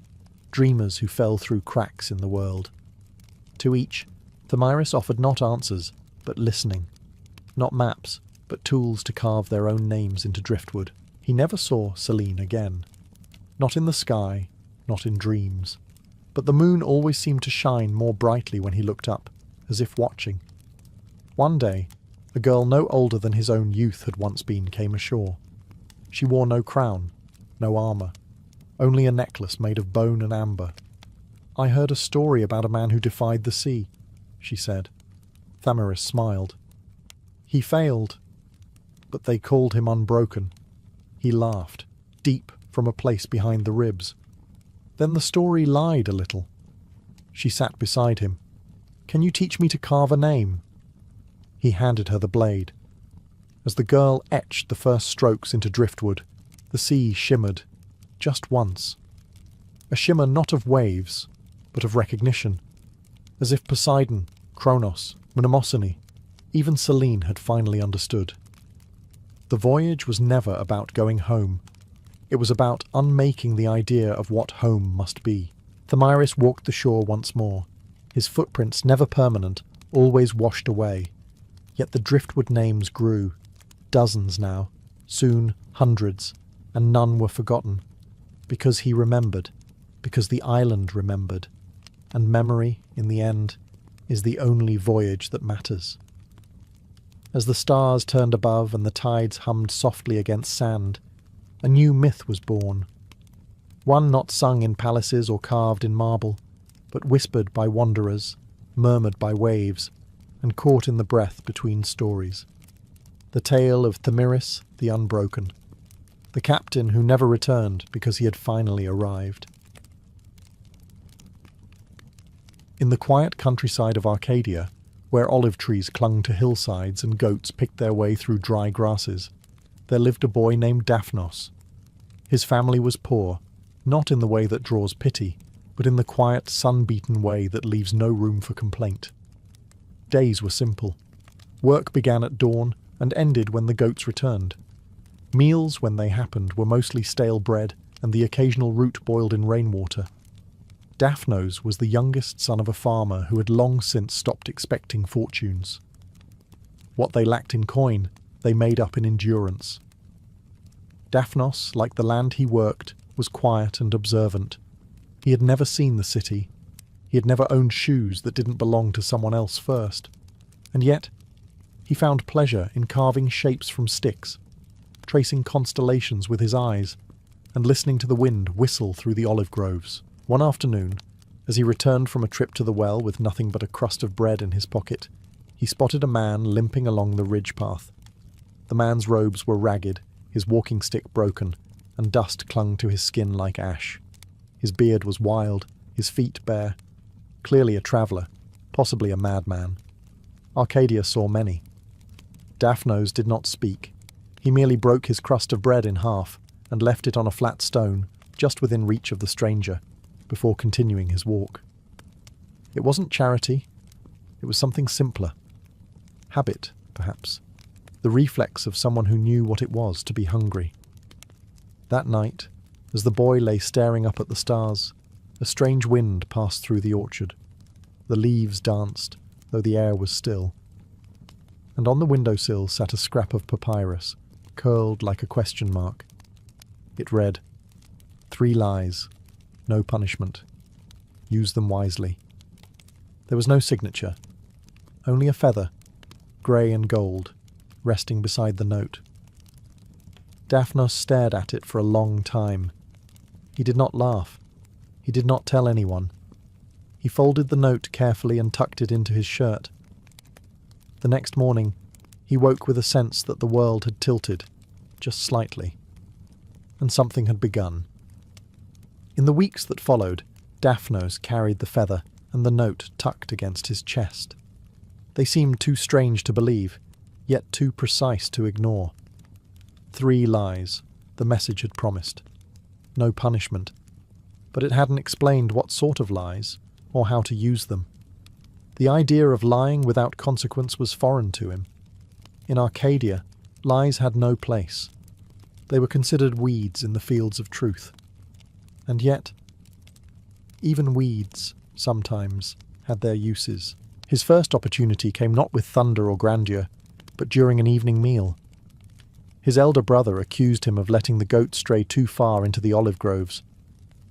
dreamers who fell through cracks in the world. To each, Thamyris offered not answers, but listening. Not maps, but tools to carve their own names into driftwood. He never saw Selene again. Not in the sky, not in dreams. But the moon always seemed to shine more brightly when he looked up, as if watching. One day, A girl no older than his own youth had once been came ashore. She wore no crown, no armour, only a necklace made of bone and amber. "I heard a story about a man who defied the sea," she said. Thamiris smiled. "He failed, but they called him unbroken." He laughed, deep from a place behind the ribs. "Then the story lied a little." She sat beside him. "Can you teach me to carve a name?" He handed her the blade. As the girl etched the first strokes into driftwood, the sea shimmered, just once. A shimmer not of waves, but of recognition, as if Poseidon, Kronos, Mnemosyne, even Selene had finally understood. The voyage was never about going home. It was about unmaking the idea of what home must be. Thamiris walked the shore once more, his footprints never permanent, always washed away. Yet the driftwood names grew, dozens now, soon hundreds, and none were forgotten. Because he remembered, because the island remembered, and memory, in the end, is the only voyage that matters. As the stars turned above and the tides hummed softly against sand, a new myth was born. One not sung in palaces or carved in marble, but whispered by wanderers, murmured by waves, and caught in the breath between stories. The tale of Thamiris the Unbroken, the captain who never returned because he had finally arrived. In the quiet countryside of Arcadia, where olive trees clung to hillsides and goats picked their way through dry grasses, there lived a boy named Daphnos. His family was poor, not in the way that draws pity, but in the quiet, sun-beaten way that leaves no room for complaint. Days were simple. Work began at dawn and ended when the goats returned. Meals, when they happened, were mostly stale bread and the occasional root boiled in rainwater. Daphnos was the youngest son of a farmer who had long since stopped expecting fortunes. What they lacked in coin, they made up in endurance. Daphnos, like the land he worked, was quiet and observant. He had never seen the city. He had never owned shoes that didn't belong to someone else first. And yet, he found pleasure in carving shapes from sticks, tracing constellations with his eyes, and listening to the wind whistle through the olive groves. One afternoon, as he returned from a trip to the well with nothing but a crust of bread in his pocket, he spotted a man limping along the ridge path. The man's robes were ragged, his walking stick broken, and dust clung to his skin like ash. His beard was wild, his feet bare. Clearly a traveller, possibly a madman. Arcadia saw many. Daphnos did not speak. He merely broke his crust of bread in half and left it on a flat stone, just within reach of the stranger, before continuing his walk. It wasn't charity. It was something simpler. Habit, perhaps. The reflex of someone who knew what it was to be hungry. That night, as the boy lay staring up at the stars, a strange wind passed through the orchard. The leaves danced, though the air was still. And on the windowsill sat a scrap of papyrus, curled like a question mark. It read, 3 lies, no punishment. Use them wisely. There was no signature, only a feather, grey and gold, resting beside the note. Daphnos stared at it for a long time. He did not laugh. He did not tell anyone. He folded the note carefully and tucked it into his shirt. The next morning, he woke with a sense that the world had tilted, just slightly, and something had begun. In the weeks that followed, Daphnos carried the feather and the note tucked against his chest. They seemed too strange to believe, yet too precise to ignore. 3 lies, the message had promised. No punishment. But it hadn't explained what sort of lies, or how to use them. The idea of lying without consequence was foreign to him. In Arcadia, lies had no place. They were considered weeds in the fields of truth. And yet, even weeds, sometimes, had their uses. His first opportunity came not with thunder or grandeur, but during an evening meal. His elder brother accused him of letting the goat stray too far into the olive groves.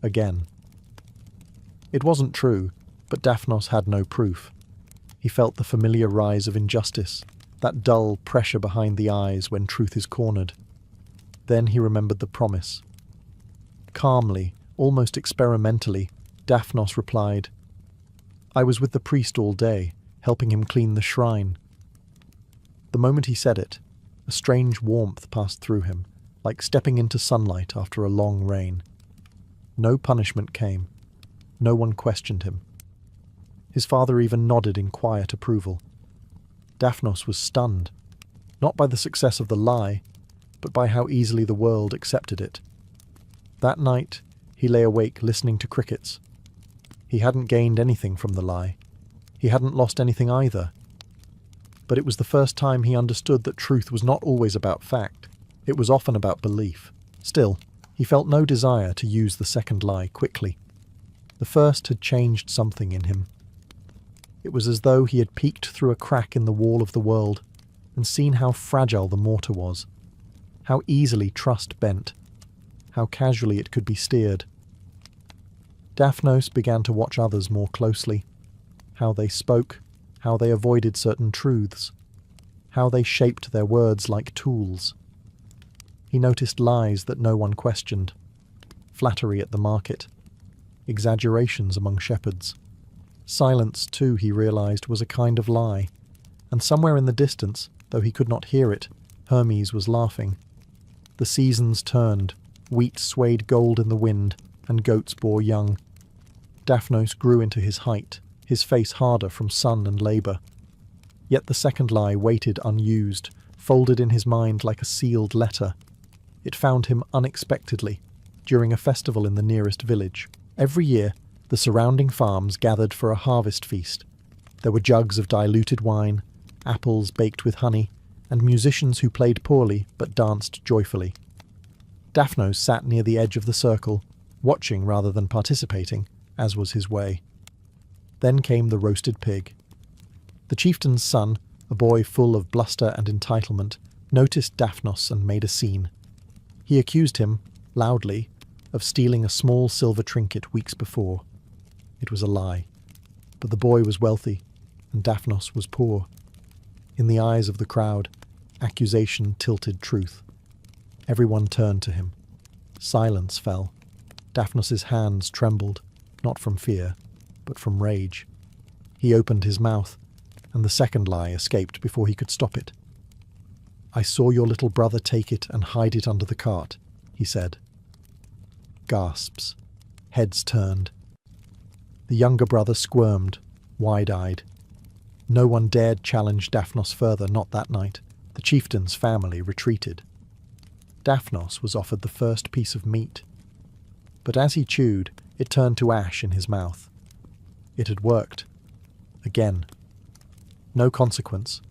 Again. It wasn't true, but Daphnos had no proof. He felt the familiar rise of injustice, that dull pressure behind the eyes when truth is cornered. Then he remembered the promise. Calmly, almost experimentally, Daphnos replied, "I was with the priest all day, helping him clean the shrine." The moment he said it, a strange warmth passed through him, like stepping into sunlight after a long rain. No punishment came. No one questioned him. His father even nodded in quiet approval. Daphnos was stunned, not by the success of the lie, but by how easily the world accepted it. That night, he lay awake listening to crickets. He hadn't gained anything from the lie. He hadn't lost anything either. But it was the first time he understood that truth was not always about fact. It was often about belief. Still, he felt no desire to use the second lie quickly. The first had changed something in him. It was as though he had peeked through a crack in the wall of the world and seen how fragile the mortar was, how easily trust bent, how casually it could be steered. Daphnos began to watch others more closely, how they spoke, how they avoided certain truths, how they shaped their words like tools. He noticed lies that no one questioned, flattery at the market, exaggerations among shepherds. Silence, too, he realized, was a kind of lie, and somewhere in the distance, though he could not hear it, Hermes was laughing. The seasons turned, wheat swayed gold in the wind, and goats bore young. Daphnos grew into his height, his face harder from sun and labour. Yet the second lie waited unused, folded in his mind like a sealed letter. It found him unexpectedly, during a festival in the nearest village. Every year, the surrounding farms gathered for a harvest feast. There were jugs of diluted wine, apples baked with honey, and musicians who played poorly but danced joyfully. Daphnos sat near the edge of the circle, watching rather than participating, as was his way. Then came the roasted pig. The chieftain's son, a boy full of bluster and entitlement, noticed Daphnos and made a scene. He accused him, loudly, of stealing a small silver trinket weeks before. It was a lie, but the boy was wealthy, and Daphnos was poor. In the eyes of the crowd, accusation tilted truth. Everyone turned to him. Silence fell. Daphnos's hands trembled, not from fear, but from rage. He opened his mouth, and the second lie escaped before he could stop it. "I saw your little brother take it and hide it under the cart," he said. Gasps. Heads turned. The younger brother squirmed, wide-eyed. No one dared challenge Daphnos further, not that night. The chieftain's family retreated. Daphnos was offered the first piece of meat. But as he chewed, it turned to ash in his mouth. It had worked. Again. No consequence.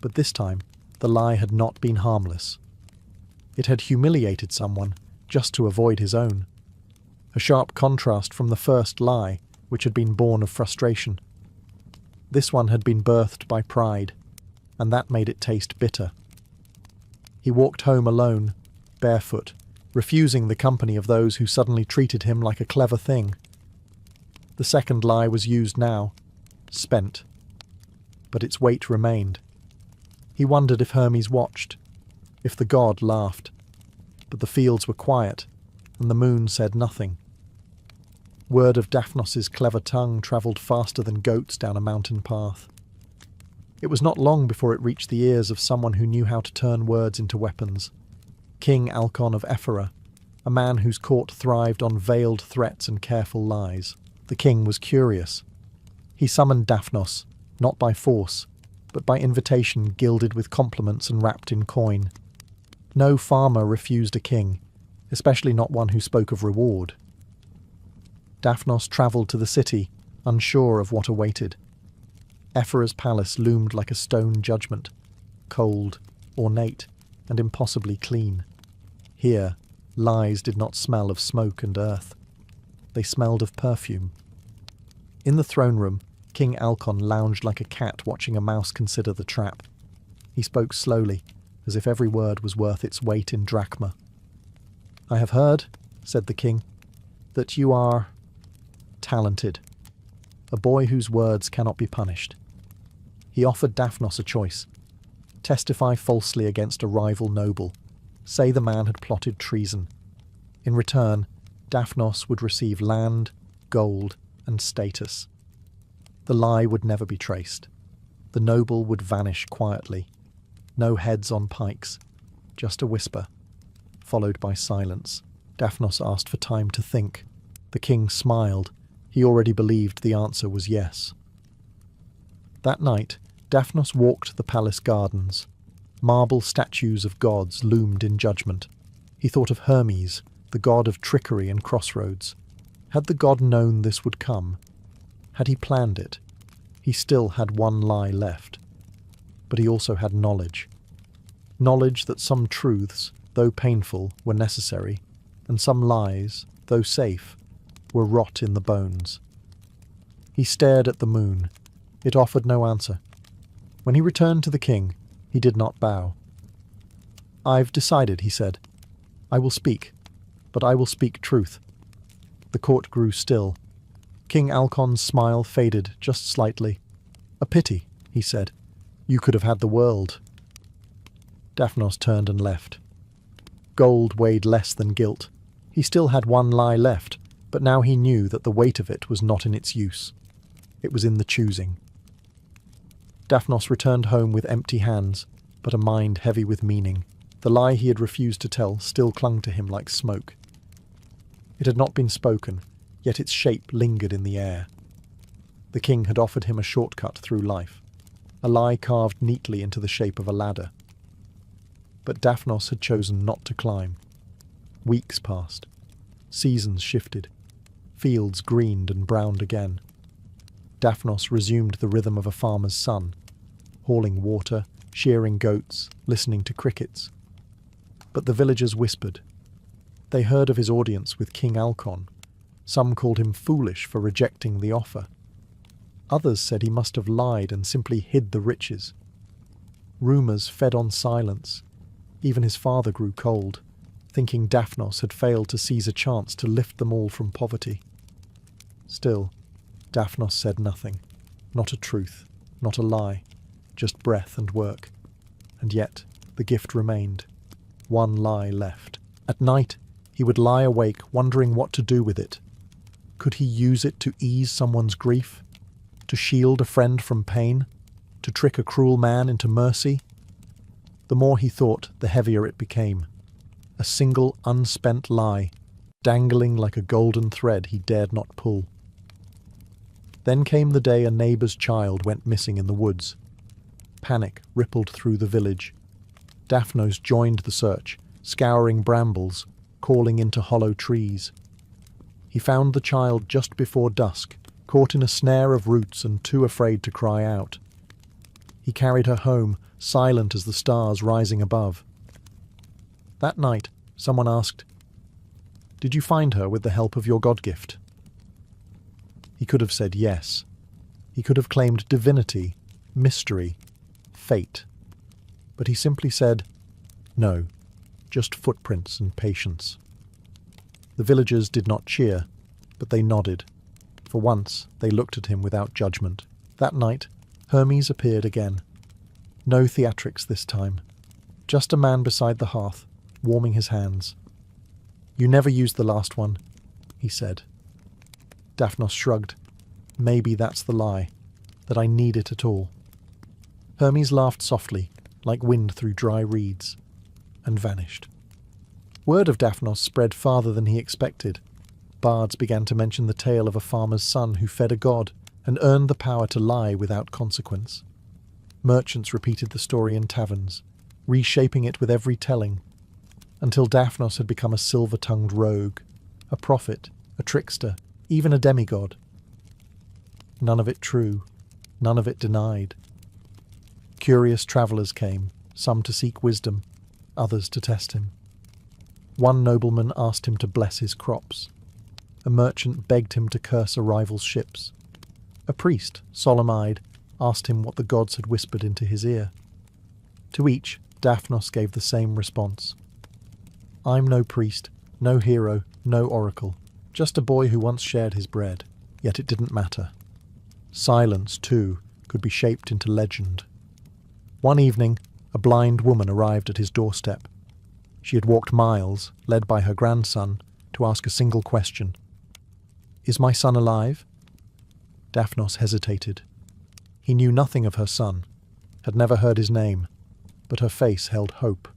But this time, the lie had not been harmless. It had humiliated someone just to avoid his own. A sharp contrast from the first lie, which had been born of frustration. This one had been birthed by pride, and that made it taste bitter. He walked home alone, barefoot, refusing the company of those who suddenly treated him like a clever thing. The second lie was used now, spent. But its weight remained. He wondered if Hermes watched, if the god laughed. But the fields were quiet, and the moon said nothing. Word of Daphnos's clever tongue travelled faster than goats down a mountain path. It was not long before it reached the ears of someone who knew how to turn words into weapons. King Alcon of Ephyra, a man whose court thrived on veiled threats and careful lies. The king was curious. He summoned Daphnos, not by force, but by invitation gilded with compliments and wrapped in coin. No farmer refused a king, especially not one who spoke of reward. Daphnos travelled to the city, unsure of what awaited. Ephyra's palace loomed like a stone judgment, cold, ornate, and impossibly clean. Here, lies did not smell of smoke and earth. They smelled of perfume. In the throne room, King Alcon lounged like a cat watching a mouse consider the trap. He spoke slowly, as if every word was worth its weight in drachma. "I have heard," said the king, "that you are talented, a boy whose words cannot be punished." He offered Daphnos a choice, testify falsely against a rival noble, say the man had plotted treason. In return, Daphnos would receive land, gold, and status. The lie would never be traced. The noble would vanish quietly. No heads on pikes, just a whisper, followed by silence. Daphnos asked for time to think. The king smiled. He already believed the answer was yes. That night, Daphnos walked the palace gardens. Marble statues of gods loomed in judgment. He thought of Hermes, the god of trickery and crossroads. Had the god known this would come? Had he planned it? He still had one lie left. But he also had knowledge. Knowledge that some truths, though painful, were necessary, and some lies, though safe, were rot in the bones. He stared at the moon. It offered no answer. When he returned to the king, he did not bow. "I've decided," he said. "I will speak, but I will speak truth." The court grew still. King Alcon's smile faded just slightly. "A pity," he said. "You could have had the world." Daphnos turned and left. Gold weighed less than guilt. He still had one lie left, but now he knew that the weight of it was not in its use. It was in the choosing. Daphnos returned home with empty hands, but a mind heavy with meaning. The lie he had refused to tell still clung to him like smoke. It had not been spoken, yet its shape lingered in the air. The king had offered him a shortcut through life, a lie carved neatly into the shape of a ladder. But Daphnos had chosen not to climb. Weeks passed. Seasons shifted. Fields greened and browned again. Daphnos resumed the rhythm of a farmer's son, hauling water, shearing goats, listening to crickets. But the villagers whispered. They heard of his audience with King Alcon. Some called him foolish for rejecting the offer. Others said he must have lied and simply hid the riches. Rumours fed on silence. Even his father grew cold, thinking Daphnos had failed to seize a chance to lift them all from poverty. Still, Daphnos said nothing. Not a truth, not a lie, just breath and work. And yet, the gift remained. One lie left. At night, he would lie awake wondering what to do with it. Could he use it to ease someone's grief? To shield a friend from pain? To trick a cruel man into mercy? The more he thought, the heavier it became. A single unspent lie, dangling like a golden thread he dared not pull. Then came the day a neighbour's child went missing in the woods. Panic rippled through the village. Daphnos joined the search, scouring brambles, calling into hollow trees. He found the child just before dusk, caught in a snare of roots and too afraid to cry out. He carried her home, silent as the stars rising above. That night, someone asked, "Did you find her with the help of your God-gift?" He could have said yes. He could have claimed divinity, mystery, fate. But he simply said, "No, just footprints and patience." The villagers did not cheer, but they nodded. For once, they looked at him without judgment. That night, Hermes appeared again. No theatrics this time. Just a man beside the hearth, warming his hands. "You never used the last one," he said. Daphnos shrugged. "Maybe that's the lie, that I need it at all." Hermes laughed softly, like wind through dry reeds, and vanished. Word of Daphnos spread farther than he expected. Bards began to mention the tale of a farmer's son who fed a god and earned the power to lie without consequence. Merchants repeated the story in taverns, reshaping it with every telling, until Daphnos had become a silver-tongued rogue, a prophet, a trickster, even a demigod. None of it true, none of it denied. Curious travellers came, some to seek wisdom, others to test him. One nobleman asked him to bless his crops. A merchant begged him to curse a rival's ships. A priest, solemn-eyed, asked him what the gods had whispered into his ear. To each, Daphnos gave the same response. "I'm no priest, no hero, no oracle, just a boy who once shared his bread." Yet it didn't matter. Silence, too, could be shaped into legend. One evening, a blind woman arrived at his doorstep. She had walked miles, led by her grandson, to ask a single question. "Is my son alive?" Daphnos hesitated. He knew nothing of her son, had never heard his name, but her face held hope,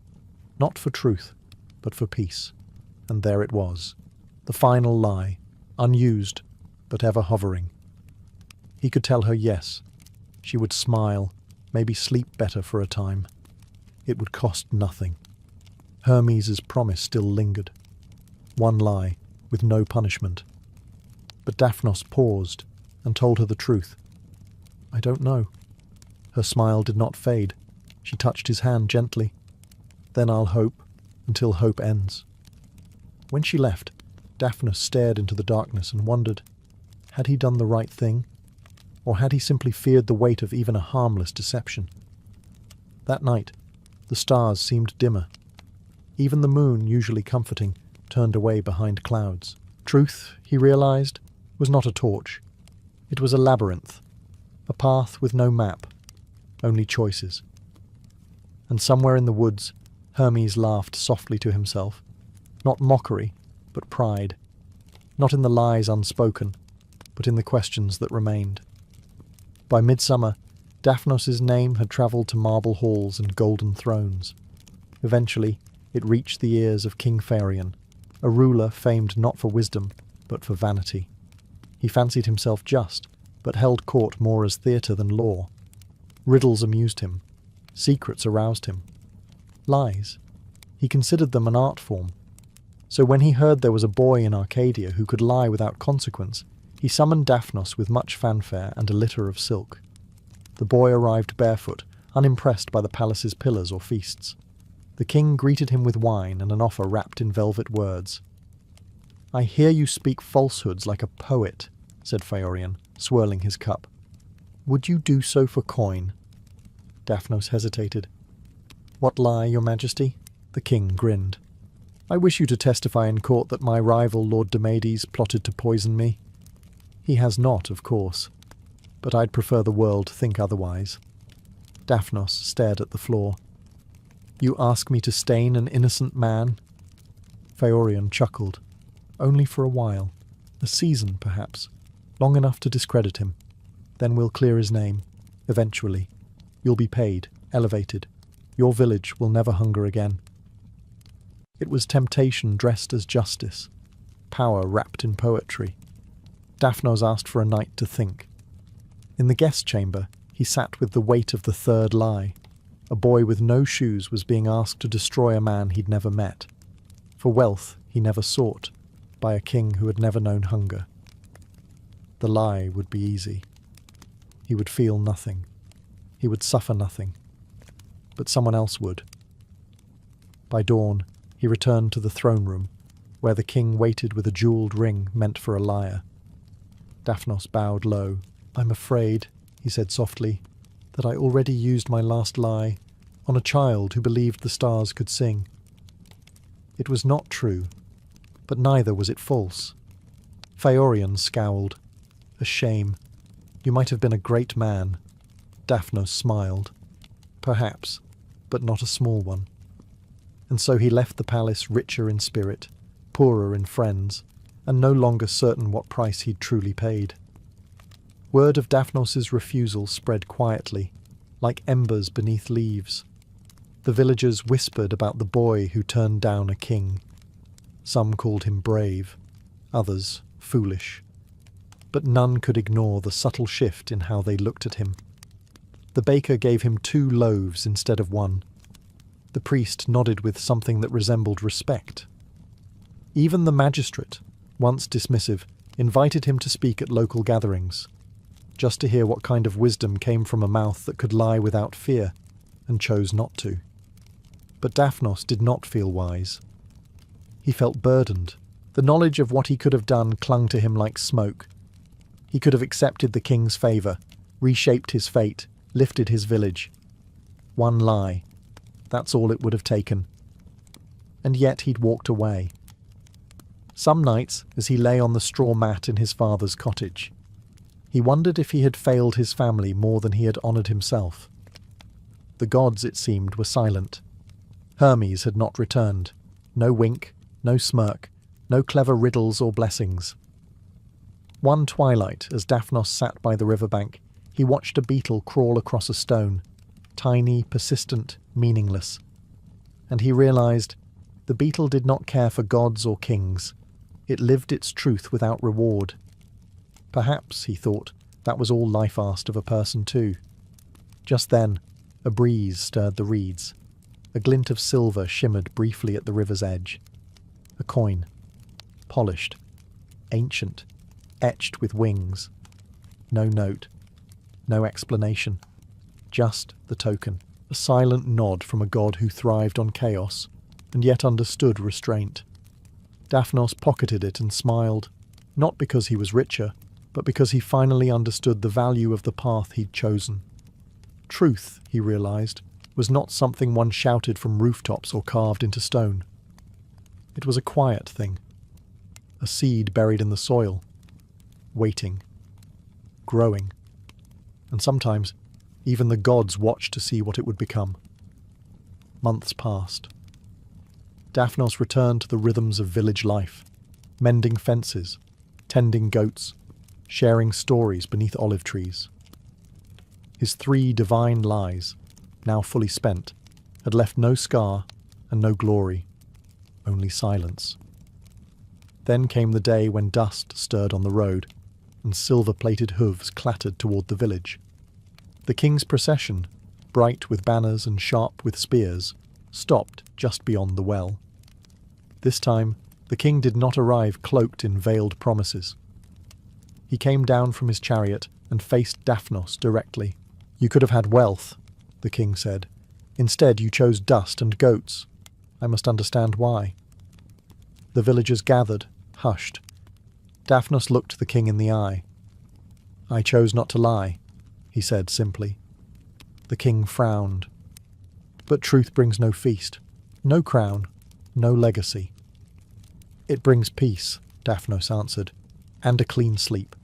not for truth, but for peace. And there it was, the final lie, unused, but ever hovering. He could tell her yes. She would smile, maybe sleep better for a time. It would cost nothing. Hermes' promise still lingered. One lie, with no punishment. But Daphnos paused and told her the truth. "I don't know." Her smile did not fade. She touched his hand gently. "Then I'll hope, until hope ends." When she left, Daphnos stared into the darkness and wondered, had he done the right thing? Or had he simply feared the weight of even a harmless deception? That night, the stars seemed dimmer. Even the moon, usually comforting, turned away behind clouds. Truth, he realized, was not a torch. It was a labyrinth, a path with no map, only choices. And somewhere in the woods, Hermes laughed softly to himself. Not mockery, but pride. Not in the lies unspoken, but in the questions that remained. By midsummer, Daphnos' name had travelled to marble halls and golden thrones. Eventually, it reached the ears of King Phaeron, a ruler famed not for wisdom, but for vanity. He fancied himself just, but held court more as theatre than law. Riddles amused him. Secrets aroused him. Lies. He considered them an art form. So when he heard there was a boy in Arcadia who could lie without consequence, he summoned Daphnos with much fanfare and a litter of silk. The boy arrived barefoot, unimpressed by the palace's pillars or feasts. The king greeted him with wine and an offer wrapped in velvet words. "I hear you speak falsehoods like a poet," said Phaeron, swirling his cup. "Would you do so for coin?" Daphnos hesitated. "What lie, your majesty?" The king grinned. "I wish you to testify in court that my rival, Lord Demades, plotted to poison me. He has not, of course, but I'd prefer the world think otherwise." Daphnos stared at the floor. "You ask me to stain an innocent man?" Phaeron chuckled. "Only for a while. A season, perhaps. Long enough to discredit him. Then we'll clear his name. Eventually. You'll be paid, elevated. Your village will never hunger again." It was temptation dressed as justice. Power wrapped in poetry. Daphnos asked for a night to think. In the guest chamber, he sat with the weight of the third lie. A boy with no shoes was being asked to destroy a man he'd never met. For wealth he never sought, by a king who had never known hunger. The lie would be easy. He would feel nothing. He would suffer nothing. But someone else would. By dawn, he returned to the throne room, where the king waited with a jewelled ring meant for a liar. Daphnos bowed low. "I'm afraid," he said softly, "that I already used my last lie on a child who believed the stars could sing. It was not true, but neither was it false." Phaeron scowled. "A shame. You might have been a great man." Daphnos smiled. "Perhaps, but not a small one." And so he left the palace richer in spirit, poorer in friends, and no longer certain what price he'd truly paid. Word of Daphnos' refusal spread quietly, like embers beneath leaves. The villagers whispered about the boy who turned down a king. Some called him brave, others foolish. But none could ignore the subtle shift in how they looked at him. The baker gave him 2 loaves instead of 1. The priest nodded with something that resembled respect. Even the magistrate, once dismissive, invited him to speak at local gatherings, just to hear what kind of wisdom came from a mouth that could lie without fear, and chose not to. But Daphnos did not feel wise. He felt burdened. The knowledge of what he could have done clung to him like smoke. He could have accepted the king's favour, reshaped his fate, lifted his village. One lie. That's all it would have taken. And yet he'd walked away. Some nights, as he lay on the straw mat in his father's cottage, he wondered if he had failed his family more than he had honoured himself. the gods, it seemed, were silent. Hermes had not returned. No wink, no smirk, no clever riddles or blessings. One twilight, as Daphnos sat by the riverbank, he watched a beetle crawl across a stone, tiny, persistent, meaningless. And he realized the beetle did not care for gods or kings. It lived its truth without reward. Perhaps, he thought, that was all life asked of a person too. Just then, a breeze stirred the reeds. A glint of silver shimmered briefly at the river's edge. A coin. Polished. Ancient. Etched with wings. No note. No explanation. Just the token. A silent nod from a god who thrived on chaos, and yet understood restraint. Daphnos pocketed it and smiled, not because he was richer, but because he finally understood the value of the path he'd chosen. Truth, he realized, was not something one shouted from rooftops or carved into stone. It was a quiet thing. A seed buried in the soil. Waiting. Growing. And sometimes, even the gods watched to see what it would become. Months passed. Daphnos returned to the rhythms of village life, mending fences, tending goats, sharing stories beneath olive trees. His 3 divine lies, now fully spent, had left no scar and no glory, only silence. Then came the day when dust stirred on the road, and silver-plated hooves clattered toward the village. The king's procession, bright with banners and sharp with spears, stopped just beyond the well. This time, the king did not arrive cloaked in veiled promises. He came down from his chariot and faced Daphnos directly. "You could have had wealth," the king said. "Instead, you chose dust and goats. I must understand why." The villagers gathered, hushed. Daphnos looked the king in the eye. "I chose not to lie," he said simply. The king frowned. "But truth brings no feast, no crown, no legacy." "It brings peace," Daphnos answered, "and a clean sleep."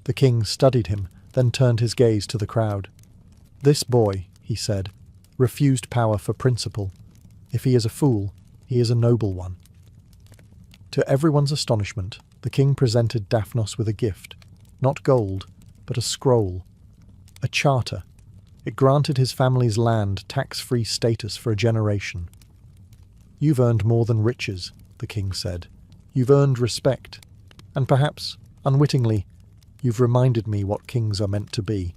The king studied him, then turned his gaze to the crowd. "This boy," he said, "refused power for principle. If he is a fool, he is a noble one." To everyone's astonishment, the king presented Daphnos with a gift, not gold, but a scroll, a charter. It granted his family's land tax-free status for a generation. "You've earned more than riches," the king said. "You've earned respect, and perhaps, unwittingly, you've reminded me what kings are meant to be."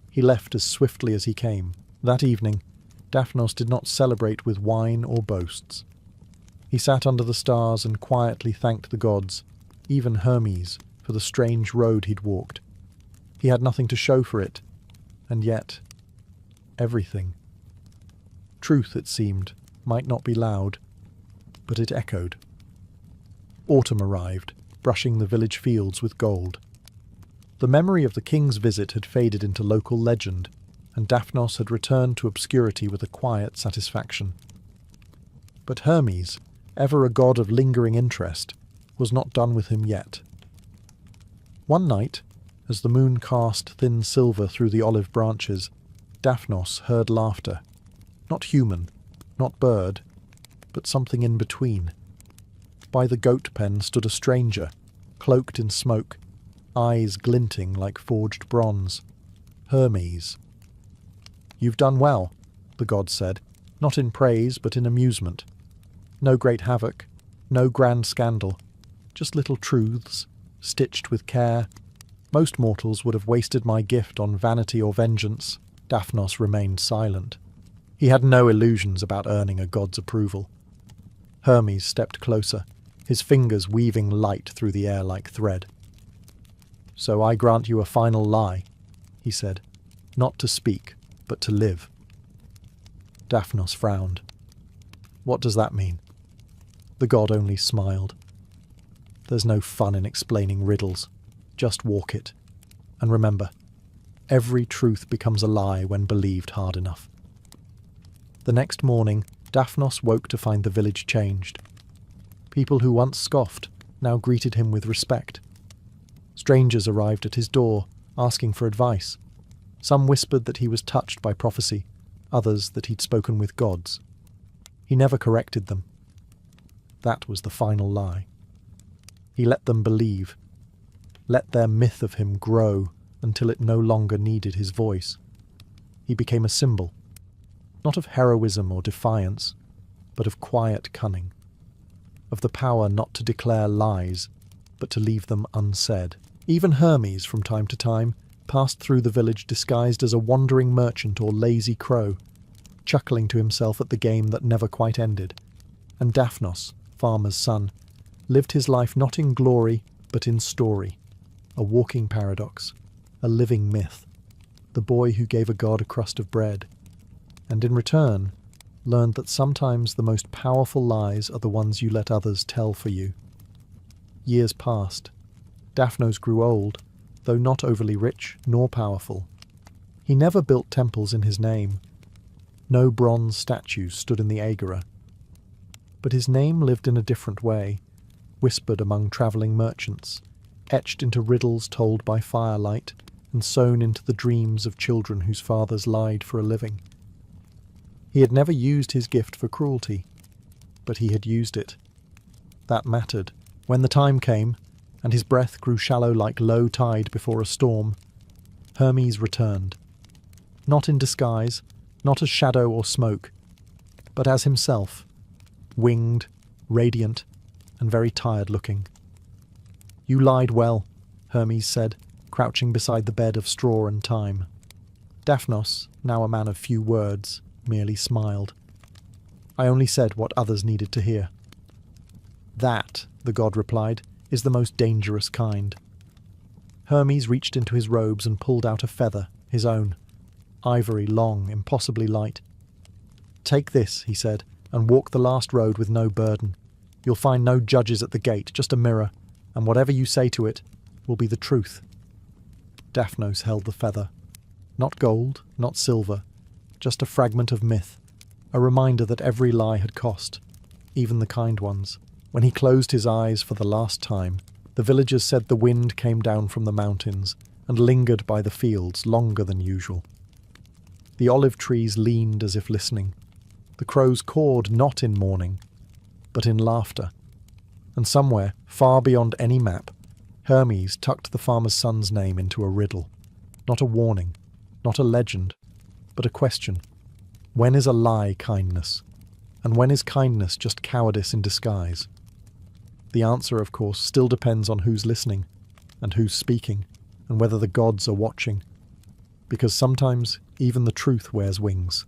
He left as swiftly as he came. That evening, Daphnos did not celebrate with wine or boasts. He sat under the stars and quietly thanked the gods, even Hermes, for the strange road he'd walked. He had nothing to show for it, and yet, everything. Truth, it seemed, might not be loud, but it echoed. Autumn arrived, brushing the village fields with gold. The memory of the king's visit had faded into local legend, and Daphnos had returned to obscurity with a quiet satisfaction. But Hermes, ever a god of lingering interest, was not done with him yet. One night, as the moon cast thin silver through the olive branches, Daphnos heard laughter. Not human, not bird, but something in between. By the goat pen stood a stranger, cloaked in smoke, eyes glinting like forged bronze. Hermes. "You've done well," the god said, not in praise but in amusement. "No great havoc, no grand scandal, just little truths, stitched with care. Most mortals would have wasted my gift on vanity or vengeance." Daphnos remained silent. He had no illusions about earning a god's approval. Hermes stepped closer, his fingers weaving light through the air like thread. "So I grant you a final lie," he said, "not to speak, but to live." Daphnos frowned. "What does that mean?" The god only smiled. "There's no fun in explaining riddles. Just walk it. And remember, every truth becomes a lie when believed hard enough." The next morning, Daphnos woke to find the village changed. People who once scoffed now greeted him with respect. Strangers arrived at his door, asking for advice. Some whispered that he was touched by prophecy, others that he'd spoken with gods. He never corrected them. That was the final lie. He let them believe, let their myth of him grow until it no longer needed his voice. He became a symbol, not of heroism or defiance, but of quiet cunning, of the power not to declare lies, but to leave them unsaid. Even Hermes, from time to time, passed through the village disguised as a wandering merchant or lazy crow, chuckling to himself at the game that never quite ended. And Daphnos, farmer's son, lived his life not in glory, but in story, a walking paradox, a living myth, the boy who gave a god a crust of bread, and in return learned that sometimes the most powerful lies are the ones you let others tell for you. Years passed. Daphnos grew old, though not overly rich nor powerful. He never built temples in his name. No bronze statues stood in the agora. But his name lived in a different way, whispered among travelling merchants, etched into riddles told by firelight, and sewn into the dreams of children whose fathers lied for a living. He had never used his gift for cruelty, but he had used it. That mattered. When the time came, and his breath grew shallow like low tide before a storm, Hermes returned. Not in disguise, not as shadow or smoke, but as himself, winged, radiant, and very tired-looking. "You lied well," Hermes said, crouching beside the bed of straw and thyme. Daphnos, now a man of few words, merely smiled. "I only said what others needed to hear." "That," the god replied, "is the most dangerous kind." Hermes reached into his robes and pulled out a feather, his own, ivory, long, impossibly light. "Take this," he said, "and walk the last road with no burden. You'll find no judges at the gate, just a mirror, and whatever you say to it will be the truth." Daphnos held the feather. Not gold, not silver, just a fragment of myth, a reminder that every lie had cost, even the kind ones. When he closed his eyes for the last time, the villagers said the wind came down from the mountains and lingered by the fields longer than usual. The olive trees leaned as if listening. The crows cawed not in mourning, but in laughter. And somewhere, far beyond any map, Hermes tucked the farmer's son's name into a riddle. Not a warning, not a legend, but a question. When is a lie kindness? And when is kindness just cowardice in disguise? The answer, of course, still depends on who's listening, and who's speaking, and whether the gods are watching. Because sometimes even the truth wears wings.